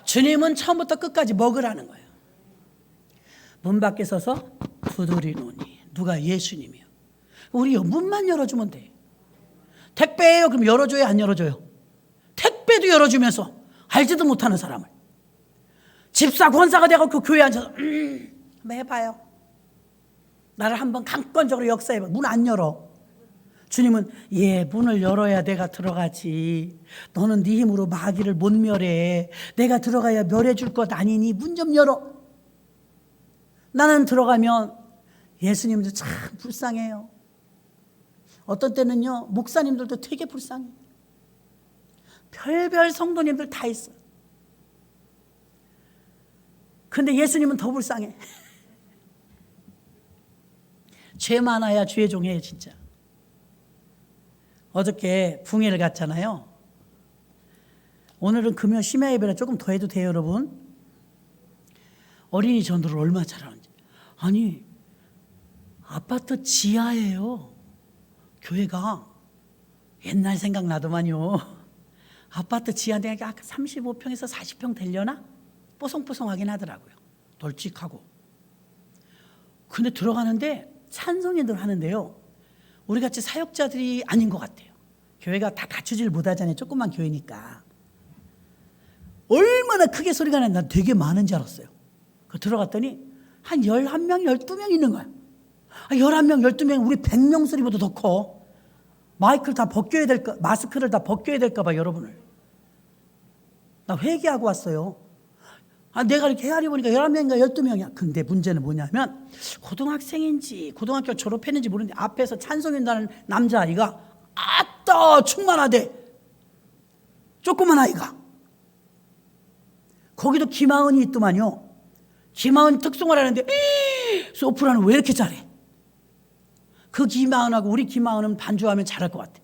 주님은 처음부터 끝까지 먹으라는 거예요. 문 밖에 서서 두드리노니. 누가? 예수님이요. 우리 문만 열어주면 돼. 택배예요? 그럼 열어줘요? 안 열어줘요? 택배도 열어주면서 알지도 못하는 사람을. 집사 권사가 되고 그 교회에 앉아서 한번 해봐요. 나를 한번 강권적으로 역사해봐. 문 안 열어. 주님은 문을 열어야 내가 들어가지. 너는 네 힘으로 마귀를 못 멸해. 내가 들어가야 멸해 줄 것 아니니 문 좀 열어. 나는 들어가면 예수님도 참 불쌍해요. 어떤 때는요 목사님들도 되게 불쌍해요. 별별 성도님들 다 있어요. 근데 예수님은 더 불쌍해. 죄 많아야 주의 종이에요 진짜. 어저께 붕해를 갔잖아요. 오늘은 금요 심야 예배라 조금 더 해도 돼요 여러분. 어린이 전도를 얼마나 잘하는지. 아니 아파트 지하예요. 교회가. 옛날 생각나더만요. 아파트 지하인데 아까 35평에서 40평 되려나? 뽀송뽀송하긴 하더라고요. 널찍하고. 근데 들어가는데 찬송인들 하는데요. 우리같이 사역자들이 아닌 것 같아요. 교회가 다 갖추질 못하잖아요. 조그만 교회니까. 얼마나 크게 소리가 나는지 난 되게 많은 줄 알았어요. 들어갔더니 한 11명, 12명 있는 거야. 11명, 12명, 우리 100명 소리보다 더 커. 마스크를 다 벗겨야 될까 봐 여러분을. 나 회개하고 왔어요. 내가 이렇게 헤아려 보니까 11명인가 12명이야. 근데 문제는 뭐냐면 고등학생인지 고등학교 졸업했는지 모르는데 앞에서 찬송한다는 남자아이가 아따 충만하대. 조그만 아이가. 거기도 김하은이 있더만요. 김하은이 특송을 하는데 소프라노 왜 이렇게 잘해? 그 김하은하고 우리 김하은은 반주하면 잘할 것 같아.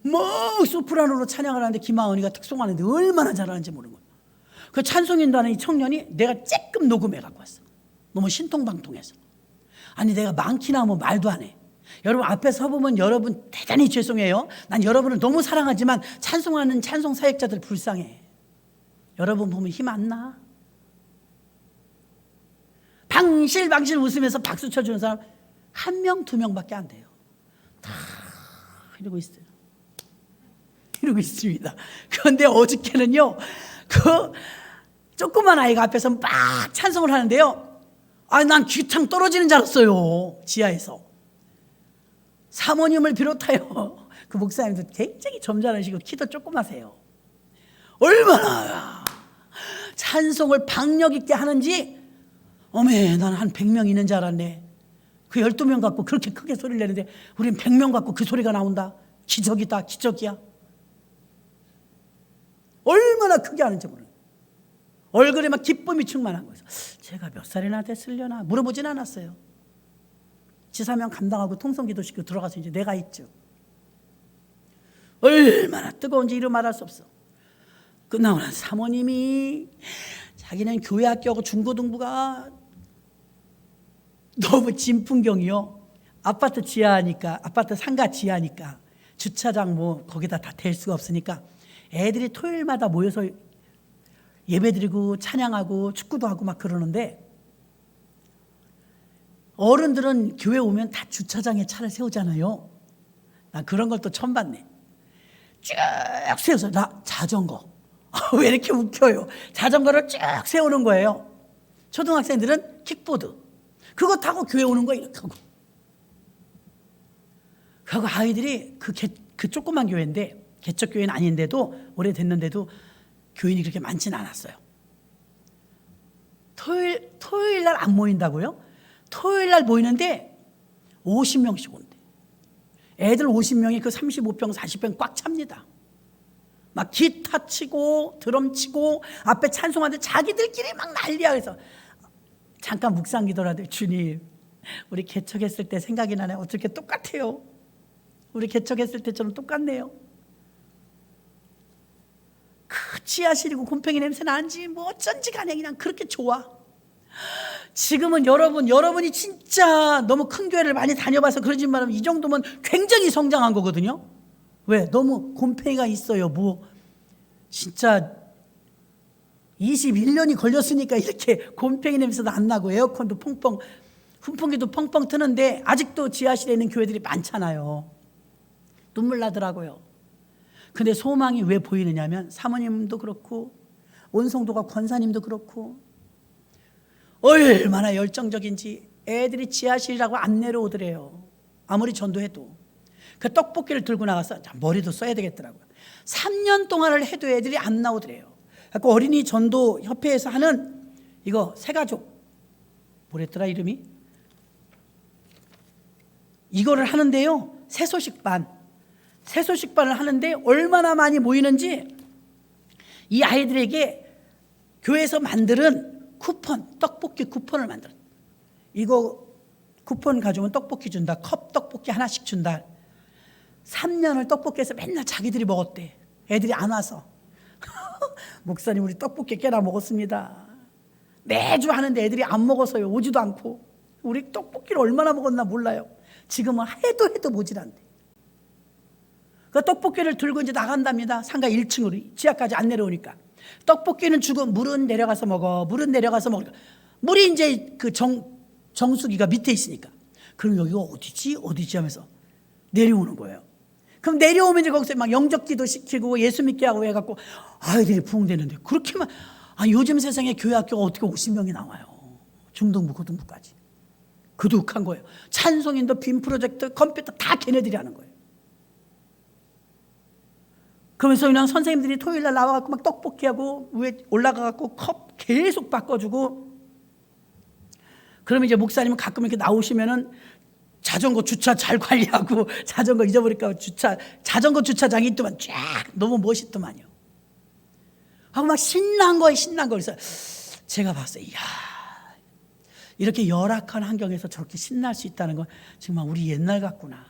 막 소프라노로 찬양을 하는데 김하은이가 특송하는데 얼마나 잘하는지 모르는 거야. 그 찬송인다는 이 청년이 내가 쬐끔 녹음해 갖고 왔어. 너무 신통방통해서. 아니 내가 많기나 하면 말도 안 해. 여러분 앞에 서보면 여러분 대단히 죄송해요. 난 여러분을 너무 사랑하지만 찬송하는 찬송 사역자들 불쌍해. 여러분 보면 힘 안 나. 방실방실 웃으면서 박수 쳐주는 사람 1명, 2명밖에 안 돼요. 다 이러고 있어요. 이러고 있습니다. 그런데 어저께는요, 그 조그만 아이가 앞에서 막 찬송을 하는데요. 난 귀창 떨어지는 줄 알았어요. 지하에서. 사모님을 비롯하여 그 목사님도 굉장히 점잖으시고 키도 조그마세요. 얼마나 찬송을 박력 있게 하는지. 어메, 난 한 100명 있는 줄 알았네. 그 12명 갖고 그렇게 크게 소리를 내는데 우린 100명 갖고 그 소리가 나온다. 기적이다, 기적이야. 얼마나 크게 하는지 모르는 거예요. 얼굴에 막 기쁨이 충만한 거예요. 제가 몇 살이나 됐으려나 물어보진 않았어요. 지사명 감당하고 통성기도시키고 들어가서 이제 내가 있죠. 얼마나 뜨거운지 이루 말할 수 없어. 끝나고 난 사모님이 자기는 교회 학교하고 중고등부가 너무 진풍경이요. 아파트 지하니까, 아파트 상가 지하니까 주차장 뭐 거기다 다 댈 수가 없으니까 애들이 토요일마다 모여서 예배드리고 찬양하고 축구도 하고 막 그러는데 어른들은 교회 오면 다 주차장에 차를 세우잖아요. 나 그런 걸 또 처음 봤네. 쭉 세워서 나 자전거. 왜 이렇게 웃겨요? 자전거를 쭉 세우는 거예요. 초등학생들은 킥보드. 그거 타고 교회 오는 거야 이렇게 하고. 그리고 아이들이 그 조그만 교회인데 개척교회는 아닌데도 오래됐는데도 교인이 그렇게 많지는 않았어요. 토요일 날 안 모인다고요? 토요일 날 모이는데 50명씩 온대. 애들 50명이 그 35평 40평 꽉 찹니다. 막 기타 치고 드럼 치고 앞에 찬송하는데 자기들끼리 막 난리야. 그래서 잠깐 묵상 기도라도 주님 우리 개척했을 때 생각이 나네. 어떻게 똑같아요. 우리 개척했을 때처럼 똑같네요. 그 지하실이고 곰팡이 냄새 나는지 뭐 어쩐지 간에 그냥 그렇게 좋아. 지금은 여러분이 진짜 너무 큰 교회를 많이 다녀봐서 그러지만 이 정도면 굉장히 성장한 거거든요. 왜? 너무 곰팡이가 있어요. 뭐 진짜 21년이 걸렸으니까 이렇게 곰팡이 냄새도 안 나고 에어컨도 펑펑, 훈풍기도 펑펑 트는데 아직도 지하실에 있는 교회들이 많잖아요. 눈물 나더라고요. 근데 소망이 왜 보이느냐면 사모님도 그렇고 원성도가 권사님도 그렇고 얼마나 열정적인지 애들이 지하실이라고 안 내려오더래요. 아무리 전도해도. 그 떡볶이를 들고 나가서 머리도 써야 되겠더라고요. 3년 동안을 해도 애들이 안 나오더래요. 그래서 어린이 전도 협회에서 하는 이거 새가족 뭐랬더라 이름이? 이거를 하는데요. 새소식반을 하는데 얼마나 많이 모이는지 이 아이들에게 교회에서 만드는 쿠폰, 떡볶이 쿠폰을 만들어. 이거 쿠폰 가져오면 떡볶이 준다. 컵 떡볶이 하나씩 준다. 3년을 떡볶이에서 맨날 자기들이 먹었대. 애들이 안 와서. 목사님 우리 떡볶이 꽤나 먹었습니다. 매주 하는데 애들이 안 먹어서요. 오지도 않고. 우리 떡볶이를 얼마나 먹었나 몰라요. 지금은 해도 모질한데. 그 떡볶이를 들고 이제 나간답니다. 상가 1층으로 지하까지 안 내려오니까. 떡볶이는 주고 물은 내려가서 먹어. 물이 이제 그 정수기가 밑에 있으니까. 그럼 여기가 어디지 하면서 내려오는 거예요. 그럼 내려오면 이제 거기서 막 영접기도 시키고 예수 믿게 하고 해갖고 아이들이 부흥되는데 그렇게만 요즘 세상에 교회 학교가 어떻게 50명이 나와요. 중등부 고등부까지. 그득한 거예요. 찬송인도 빔 프로젝트 컴퓨터 다 걔네들이 하는 거예요. 그러면서 그냥 선생님들이 토요일날 나와갖고 막 떡볶이하고 위에 올라가갖고 컵 계속 바꿔주고 그러면 이제 목사님은 가끔 이렇게 나오시면은 자전거 주차 잘 관리하고 자전거 잊어버릴까 자전거 주차장이 있더만 쫙 너무 멋있더만요. 하고 막 신난 거예요. 그래서 제가 봤어요. 이야, 이렇게 열악한 환경에서 저렇게 신날 수 있다는 건 정말 우리 옛날 같구나.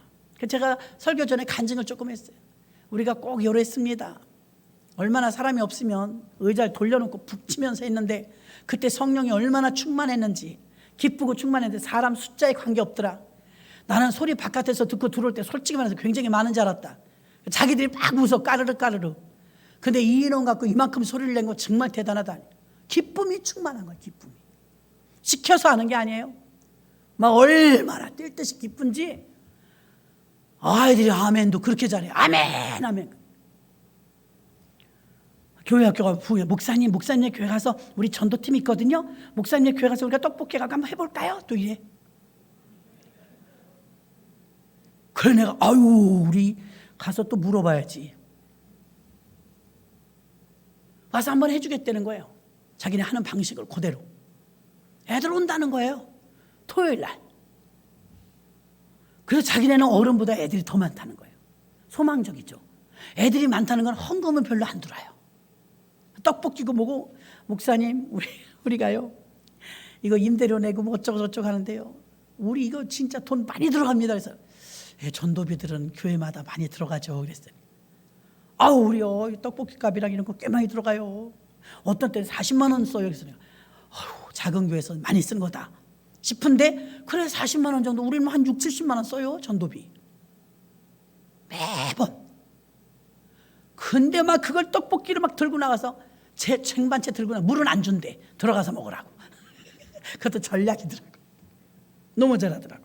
제가 설교 전에 간증을 조금 했어요. 우리가 꼭 이랬습니다. 얼마나 사람이 없으면 의자를 돌려놓고 북 치면서 했는데 그때 성령이 얼마나 충만했는지 기쁘고 충만했는데 사람 숫자에 관계없더라. 나는 소리 바깥에서 듣고 들어올 때 솔직히 말해서 굉장히 많은 줄 알았다. 자기들이 막 웃어 까르르 근데 이 인원 갖고 이만큼 소리를 낸 거 정말 대단하다. 기쁨이 충만한 거야. 기쁨이 시켜서 하는 게 아니에요. 막 얼마나 뛸 듯이 기쁜지 아이들이 아멘도 그렇게 잘해. 아멘. 교회 학교가 목사님의 교회 가서 우리 전도팀이 있거든요. 목사님의 교회 가서 우리가 떡볶이 가고 한번 해볼까요? 또 이래. 그래 내가 우리 가서 또 물어봐야지. 와서 한번 해주겠다는 거예요. 자기네 하는 방식을 그대로. 애들 온다는 거예요. 토요일 날. 그래서 자기네는 어른보다 애들이 더 많다는 거예요. 소망적이죠. 애들이 많다는 건 헌금은 별로 안 들어요. 떡볶이고 뭐고 목사님 우리가요 이거 임대료 내고 뭐 어쩌고 저쩌고 하는데요. 우리 이거 진짜 돈 많이 들어갑니다. 그래서 전도비들은 교회마다 많이 들어가죠. 그랬어요. 우리요 떡볶이 값이랑 이런 거 꽤 많이 들어가요. 어떤 때는 40만 원 써요. 그래서 작은 교회에서 많이 쓴 거다 싶은데 그래 40만 원 정도 우리는 한 6, 70만 원 써요. 전도비 매번. 근데 막 그걸 떡볶이를 막 들고 나가서 제 쟁반채 들고 나가 물은 안 준대. 들어가서 먹으라고. 그것도 전략이더라고. 너무 잘하더라고.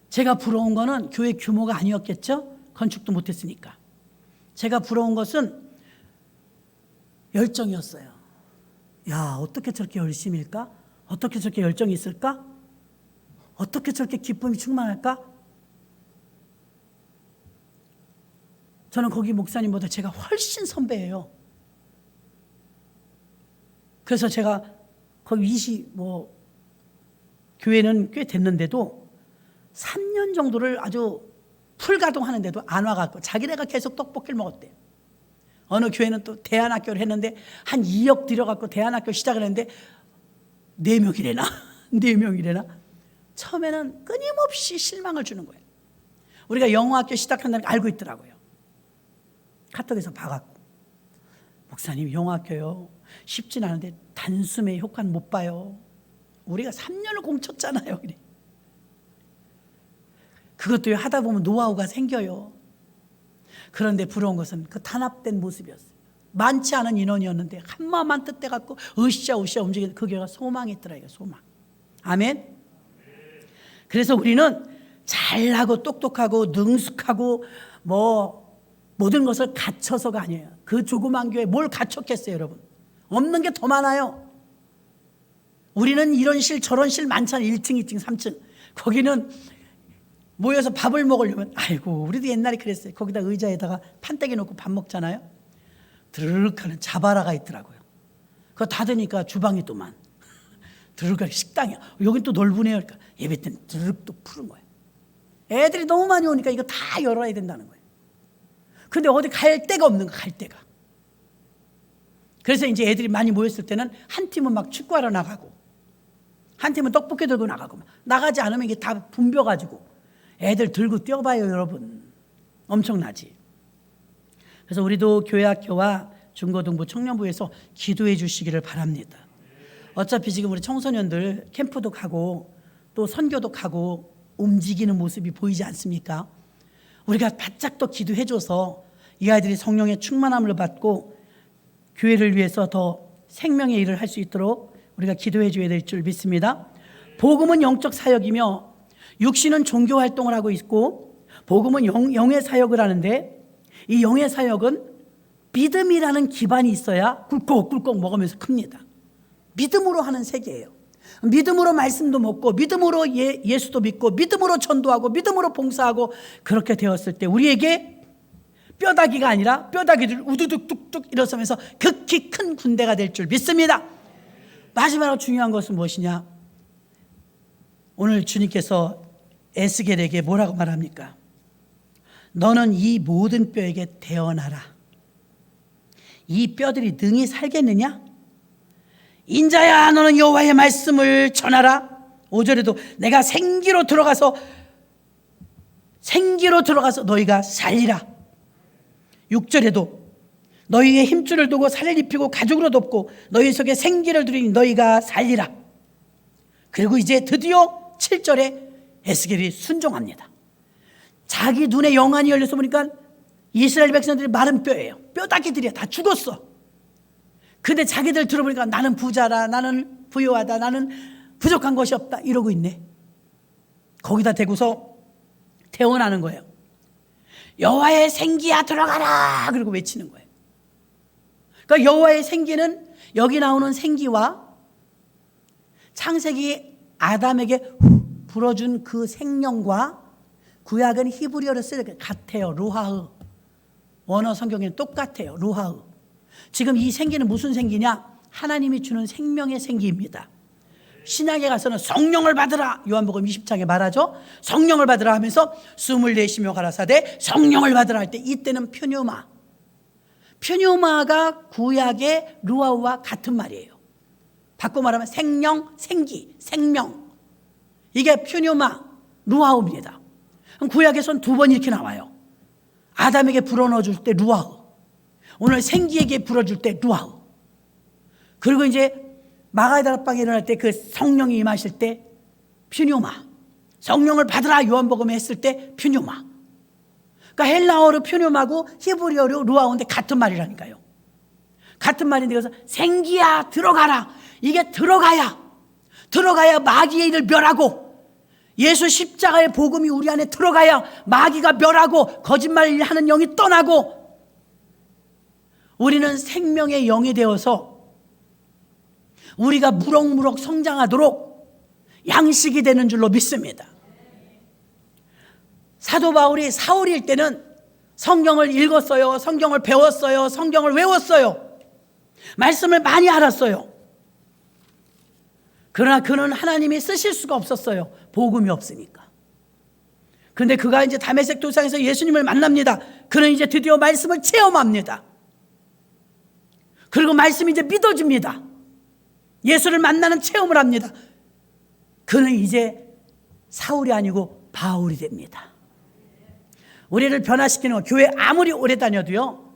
제가 부러운 거는 교회 규모가 아니었겠죠. 건축도 못했으니까. 제가 부러운 것은 열정이었어요. 야, 어떻게 저렇게 열심일까? 어떻게 저렇게 열정이 있을까? 어떻게 저렇게 기쁨이 충만할까? 저는 거기 목사님보다 제가 훨씬 선배예요. 그래서 제가 거기 교회는 꽤 됐는데도 3년 정도를 아주 풀가동하는데도 안 와갖고 자기네가 계속 떡볶이를 먹었대요. 어느 교회는 또 대안학교를 했는데 한 2억 들여갖고 대안학교 시작을 했는데 4명이래나 4명이래나 처음에는 끊임없이 실망을 주는 거예요. 우리가 영어학교 시작한다는 걸 알고 있더라고요. 카톡에서 봐갖고 목사님 영어학교요 쉽진 않은데 단숨에 효과는 못 봐요. 우리가 3년을 공쳤잖아요. 그것도 하다 보면 노하우가 생겨요. 그런데 부러운 것은 그 단합된 모습이었어요. 많지 않은 인원이었는데 한마음 한뜻 돼갖고 으쌰으쌰 움직이는 그 교회가 소망했더라. 이거 소망. 아멘. 그래서 우리는 잘하고 똑똑하고 능숙하고 모든 것을 갖춰서가 아니에요. 그 조그만 교회 뭘 갖췄겠어요, 여러분? 없는 게 더 많아요. 우리는 이런 실 저런 실 많잖아요. 1층, 2층, 3층. 거기는 모여서 밥을 먹으려면 아이고 우리도 옛날에 그랬어요. 거기다 의자에다가 판때기 놓고 밥 먹잖아요. 드르륵 하는 자바라가 있더라고요. 그거 닫으니까 주방이 또만 드르륵 식당이야. 여긴 또 넓으네요. 그러니까 예배 때는 드르륵 또 푸른 거예요. 애들이 너무 많이 오니까 이거 다 열어야 된다는 거예요. 근데 어디 갈 데가 없는 거야. 갈 데가. 그래서 이제 애들이 많이 모였을 때는 한 팀은 막 축구하러 나가고 한 팀은 떡볶이 들고 나가고 나가지 않으면 이게 다 붐벼가지고 애들 들고 뛰어봐요, 여러분. 엄청나지. 그래서 우리도 교회 학교와 중고등부 청년부에서 기도해 주시기를 바랍니다. 어차피 지금 우리 청소년들 캠프도 가고 또 선교도 가고 움직이는 모습이 보이지 않습니까? 우리가 바짝 더 기도해줘서 이 아이들이 성령의 충만함을 받고 교회를 위해서 더 생명의 일을 할 수 있도록 우리가 기도해 줘야 될 줄 믿습니다. 복음은 영적 사역이며 육신은 종교 활동을 하고 있고 복음은 영의 사역을 하는데 이 영의 사역은 믿음이라는 기반이 있어야 꿀꺽꿀꺽 먹으면서 큽니다. 믿음으로 하는 세계예요. 믿음으로 말씀도 먹고 믿음으로 예수도 믿고 믿음으로 전도하고 믿음으로 봉사하고 그렇게 되었을 때 우리에게 뼈다귀가 아니라 뼈다귀를 우두둑 뚝뚝 일어서면서 극히 큰 군대가 될 줄 믿습니다. 마지막으로 중요한 것은 무엇이냐? 오늘 주님께서 에스겔에게 뭐라고 말합니까? 너는 이 모든 뼈에게 태어나라. 이 뼈들이 능히 살겠느냐? 인자야 너는 여호와의 말씀을 전하라. 5절에도 내가 생기로 들어가서 너희가 살리라. 6절에도 너희의 힘줄을 두고 살을 입히고 가죽으로 덮고 너희 속에 생기를 들이니 너희가 살리라. 그리고 이제 드디어 7절에 에스겔이 순종합니다. 자기 눈에 영안이 열려서 보니까 이스라엘 백성들이 마른 뼈예요. 뼈다귀들이야. 다 죽었어. 근데 자기들 들어보니까 나는 부자라, 나는 부유하다, 나는 부족한 것이 없다 이러고 있네. 거기다 대고서 태어나는 거예요. 여호와의 생기야 들어가라 그리고 외치는 거예요. 그러니까 여호와의 생기는 여기 나오는 생기와 창세기 아담에게 불어준 그 생명과 구약은 히브리어로 쓰는 게 같아요. 루하흐. 원어 성경에는 똑같아요. 루하흐. 지금 이 생기는 무슨 생기냐? 하나님이 주는 생명의 생기입니다. 신약에 가서는 성령을 받으라 요한복음 20장에 말하죠. 성령을 받으라 하면서 숨을 내쉬며 가라사대 성령을 받으라 할 때 이때는 퓨뉴마가 구약의 루아우와 같은 말이에요. 바꿔 말하면 생령, 생기, 생명. 이게 퓨뉴마, 루아우입니다. 그럼 구약에서는 두 번 이렇게 나와요. 아담에게 불어넣어줄 때 루아우, 오늘 생기에게 불어줄 때 루아우. 그리고 이제 마가의 다락방에 일어날 때 그 성령이 임하실 때 퓨뉴마, 성령을 받으라 요한복음에 했을 때 퓨뉴마. 그러니까 헬라어로 퓨뉴마고 히브리어로 루아우인데 같은 말이라니까요. 같은 말인데 그래서 생기야 들어가라. 이게 들어가야 마귀의 일을 멸하고 예수 십자가의 복음이 우리 안에 들어가야 마귀가 멸하고 거짓말하는 영이 떠나고 우리는 생명의 영이 되어서 우리가 무럭무럭 성장하도록 양식이 되는 줄로 믿습니다. 사도 바울이 사울일 때는 성경을 읽었어요. 성경을 배웠어요. 성경을 외웠어요. 말씀을 많이 알았어요. 그러나 그는 하나님이 쓰실 수가 없었어요. 복음이 없으니까. 그런데 그가 이제 다메섹 도상에서 예수님을 만납니다. 그는 이제 드디어 말씀을 체험합니다. 그리고 말씀이 이제 믿어집니다. 예수를 만나는 체험을 합니다. 그는 이제 사울이 아니고 바울이 됩니다. 우리를 변화시키는 거, 교회 아무리 오래 다녀도요,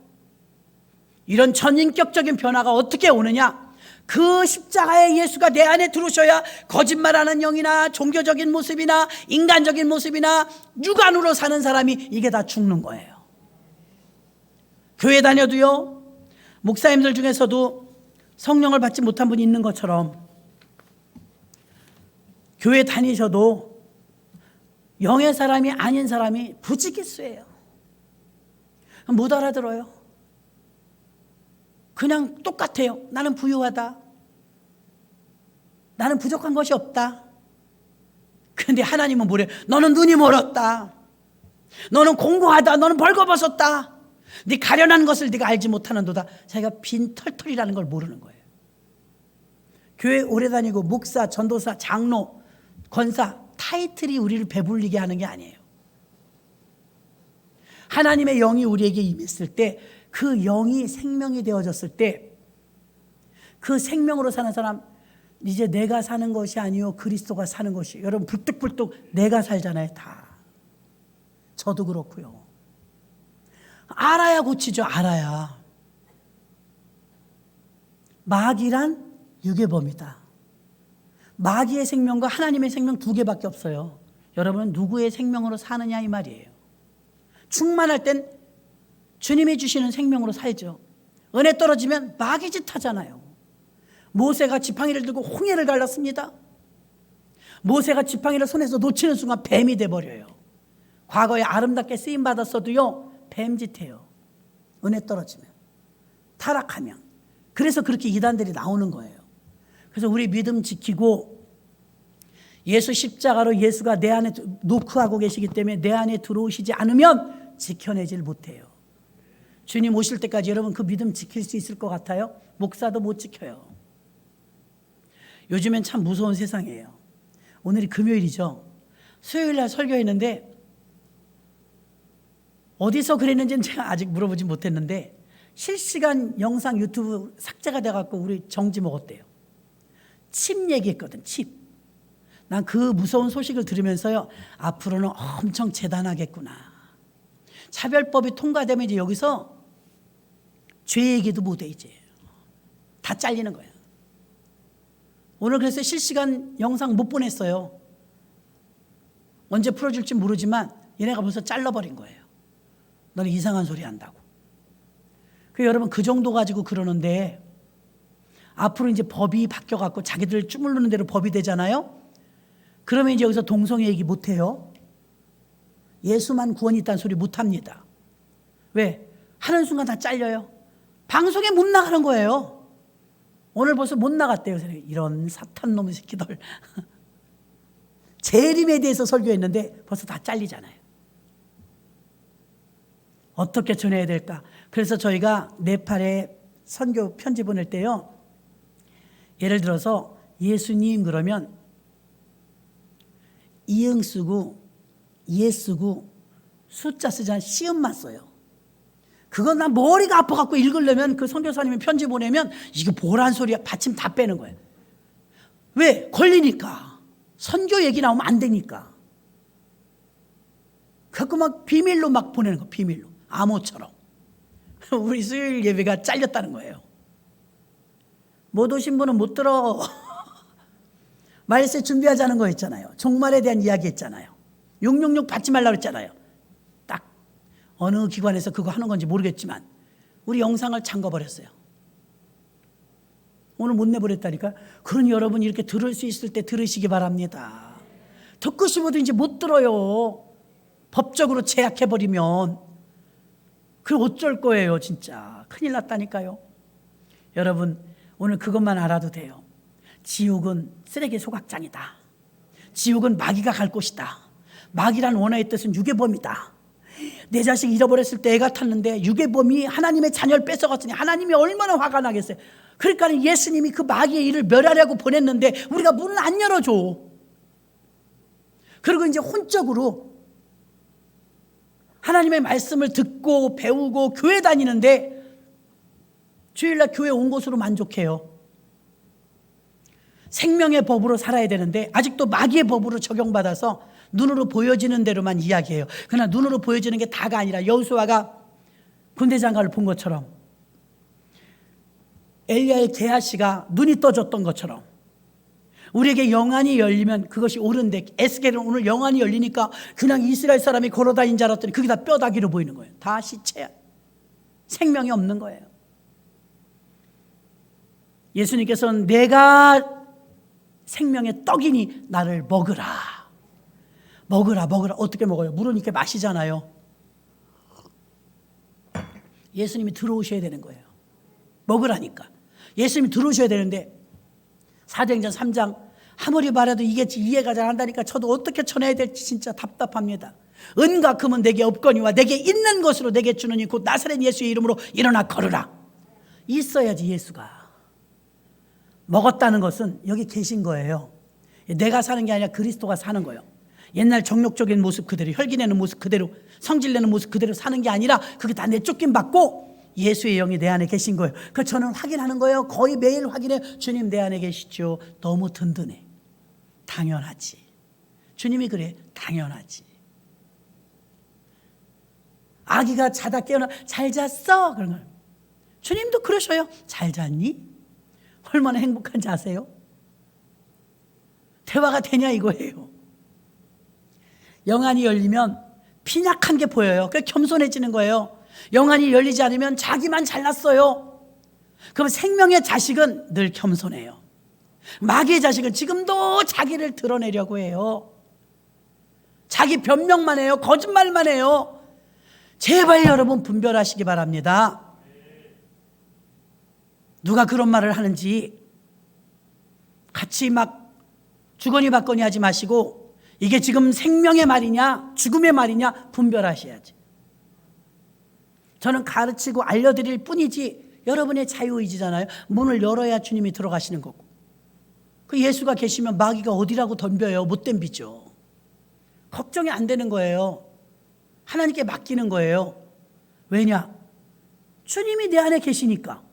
이런 전인격적인 변화가 어떻게 오느냐? 그 십자가의 예수가 내 안에 들어오셔야 거짓말하는 영이나 종교적인 모습이나 인간적인 모습이나 육안으로 사는 사람이 이게 다 죽는 거예요. 교회 다녀도요, 목사님들 중에서도 성령을 받지 못한 분이 있는 것처럼 교회 다니셔도 영의 사람이 아닌 사람이 부지기수예요. 못 알아들어요. 그냥 똑같아요. 나는 부유하다. 나는 부족한 것이 없다. 그런데 하나님은 뭐래? 너는 눈이 멀었다. 너는 공고하다. 너는 벌거벗었다. 네 가련한 것을 네가 알지 못하는도다. 자기가 빈 털털이라는 걸 모르는 거예요. 교회 오래 다니고 목사, 전도사, 장로, 권사, 타이틀이 우리를 배불리게 하는 게 아니에요. 하나님의 영이 우리에게 임했을 때, 그 영이 생명이 되어졌을 때, 그 생명으로 사는 사람, 이제 내가 사는 것이 아니요 그리스도가 사는 것이. 여러분 불뚝불뚝 내가 살잖아요. 다. 저도 그렇고요. 알아야 고치죠. 알아야. 마귀란 유괴범이다. 마귀의 생명과 하나님의 생명 두 개밖에 없어요. 여러분은 누구의 생명으로 사느냐 이 말이에요. 충만할 땐 주님이 주시는 생명으로 살죠. 은혜 떨어지면 마귀 짓 하잖아요. 모세가 지팡이를 들고 홍해를 갈랐습니다. 모세가 지팡이를 손에서 놓치는 순간 뱀이 돼버려요. 과거에 아름답게 쓰임받았어도요, 뱀짓해요. 은혜 떨어지면, 타락하면. 그래서 그렇게 이단들이 나오는 거예요. 그래서 우리 믿음 지키고, 예수 십자가로 예수가 내 안에 노크하고 계시기 때문에 내 안에 들어오시지 않으면 지켜내질 못해요. 주님 오실 때까지 여러분 그 믿음 지킬 수 있을 것 같아요? 목사도 못 지켜요. 요즘엔 참 무서운 세상이에요. 오늘이 금요일이죠. 수요일날 설교했는데 어디서 그랬는지는 제가 아직 물어보지 못했는데 실시간 영상 유튜브 삭제가 돼갖고 우리 정지 먹었대요. 칩 얘기했거든. 칩. 난 그 무서운 소식을 들으면서요, 앞으로는 엄청 재단하겠구나. 차별법이 통과되면 이제 여기서 죄 얘기도 못해. 이제 다 잘리는 거야. 오늘 그래서 실시간 영상 못 보냈어요. 언제 풀어줄지 모르지만 얘네가 벌써 잘라버린 거예요. 너는 이상한 소리 한다고. 여러분 그 정도 가지고 그러는데 앞으로 이제 법이 바뀌어갖고 자기들 쭈물르는 대로 법이 되잖아요. 그러면 이제 여기서 동성애 얘기 못해요. 예수만 구원이 있다는 소리 못합니다. 왜? 하는 순간 다 잘려요. 방송에 못 나가는 거예요. 오늘 벌써 못 나갔대요. 이런 사탄 놈의 새끼들. 재림에 대해서 설교했는데 벌써 다 잘리잖아요. 어떻게 전해야 될까? 그래서 저희가 네팔에 선교 편지 보낼 때요, 예를 들어서 예수님 그러면 이응 쓰고 예 쓰고 숫자 쓰잖아요. 시음만 써요. 그건 난 머리가 아파갖고 읽으려면 그 선교사님이 편지 보내면 이게 뭐란 소리야. 받침 다 빼는 거예요. 왜? 걸리니까. 선교 얘기 나오면 안 되니까. 그래서 막 비밀로 막 보내는 거. 비밀로. 암호처럼. 우리 수요일 예배가 잘렸다는 거예요. 못 오신 분은 못 들어. 말세 준비하자는 거 있잖아요. 종말에 대한 이야기 했잖아요. 666 받지 말라고 했잖아요. 딱 어느 기관에서 그거 하는 건지 모르겠지만 우리 영상을 잠궈버렸어요. 오늘 못 내버렸다니까. 그러니 여러분 이렇게 들을 수 있을 때 들으시기 바랍니다. 듣고 싶어도 이제 못 들어요. 법적으로 제약해버리면. 그럼 어쩔 거예요. 진짜 큰일 났다니까요. 여러분 오늘 그것만 알아도 돼요. 지옥은 쓰레기 소각장이다. 지옥은 마귀가 갈 곳이다. 마귀란 원어의 뜻은 유괴범이다. 내 자식 잃어버렸을 때 애가 탔는데 유괴범이 하나님의 자녀를 뺏어갔으니 하나님이 얼마나 화가 나겠어요. 그러니까 예수님이 그 마귀의 일을 멸하려고 보냈는데 우리가 문을 안 열어줘. 그리고 이제 혼적으로 하나님의 말씀을 듣고 배우고 교회 다니는데 주일날 교회 온 것으로 만족해요. 생명의 법으로 살아야 되는데 아직도 마귀의 법으로 적용받아서 눈으로 보여지는 대로만 이야기해요. 그러나 눈으로 보여지는 게 다가 아니라 여호수아가 군대 장관을 본 것처럼 엘리야의 게하시가 눈이 떠졌던 것처럼 우리에게 영안이 열리면 그것이 옳은데, 에스겔은 오늘 영안이 열리니까 그냥 이스라엘 사람이 걸어다닌 줄 알았더니 그게 다 뼈다귀로 보이는 거예요. 다 시체야. 생명이 없는 거예요. 예수님께서는 내가 생명의 떡이니 나를 먹으라. 먹으라. 어떻게 먹어요? 물은 이렇게 마시잖아요. 예수님이 들어오셔야 되는 거예요. 먹으라니까. 예수님이 들어오셔야 되는데, 사도행전 3장 아무리 말해도 이게 이해가 잘 안 된다니까 저도 어떻게 전해야 될지 진짜 답답합니다. 은과 금은 내게 없거니와 내게 있는 것으로 내게 주느니 곧 나사렛 예수의 이름으로 일어나 걸으라. 있어야지 예수가. 먹었다는 것은 여기 계신 거예요. 내가 사는 게 아니라 그리스도가 사는 거예요. 옛날 정욕적인 모습 그대로, 혈기내는 모습 그대로, 성질내는 모습 그대로 사는 게 아니라 그게 다 내쫓김 받고 예수의 영이 내 안에 계신 거예요. 그래서 저는 확인하는 거예요. 거의 매일 확인해. 주님 내 안에 계시죠. 너무 든든해. 당연하지. 주님이 그래. 당연하지. 아기가 자다 깨어나 잘 잤어. 그런 걸. 주님도 그러셔요. 잘 잤니? 얼마나 행복한지 아세요? 대화가 되냐 이거예요. 영안이 열리면 빈약한 게 보여요. 그래서 겸손해지는 거예요. 영안이 열리지 않으면 자기만 잘났어요. 그럼 생명의 자식은 늘 겸손해요. 마귀의 자식은 지금도 자기를 드러내려고 해요. 자기 변명만 해요. 거짓말만 해요. 제발 여러분 분별하시기 바랍니다. 누가 그런 말을 하는지 같이 막 주거니 받거니 하지 마시고, 이게 지금 생명의 말이냐 죽음의 말이냐 분별하셔야지. 저는 가르치고 알려드릴 뿐이지 여러분의 자유의지잖아요. 문을 열어야 주님이 들어가시는 거고, 그 예수가 계시면 마귀가 어디라고 덤벼요. 못 덤비죠. 걱정이 안 되는 거예요. 하나님께 맡기는 거예요. 왜냐? 주님이 내 안에 계시니까.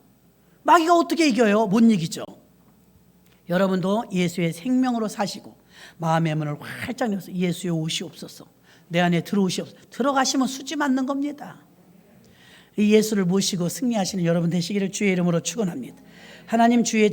마귀가 어떻게 이겨요? 못 이기죠. 여러분도 예수의 생명으로 사시고 마음의 문을 활짝 열어서 예수의 오시옵소서, 내 안에 들어오시옵소서. 들어가시면 수지 맞는 겁니다. 이 예수를 모시고 승리하시는 여러분 되시기를 주의 이름으로 축원합니다. 하나님, 주의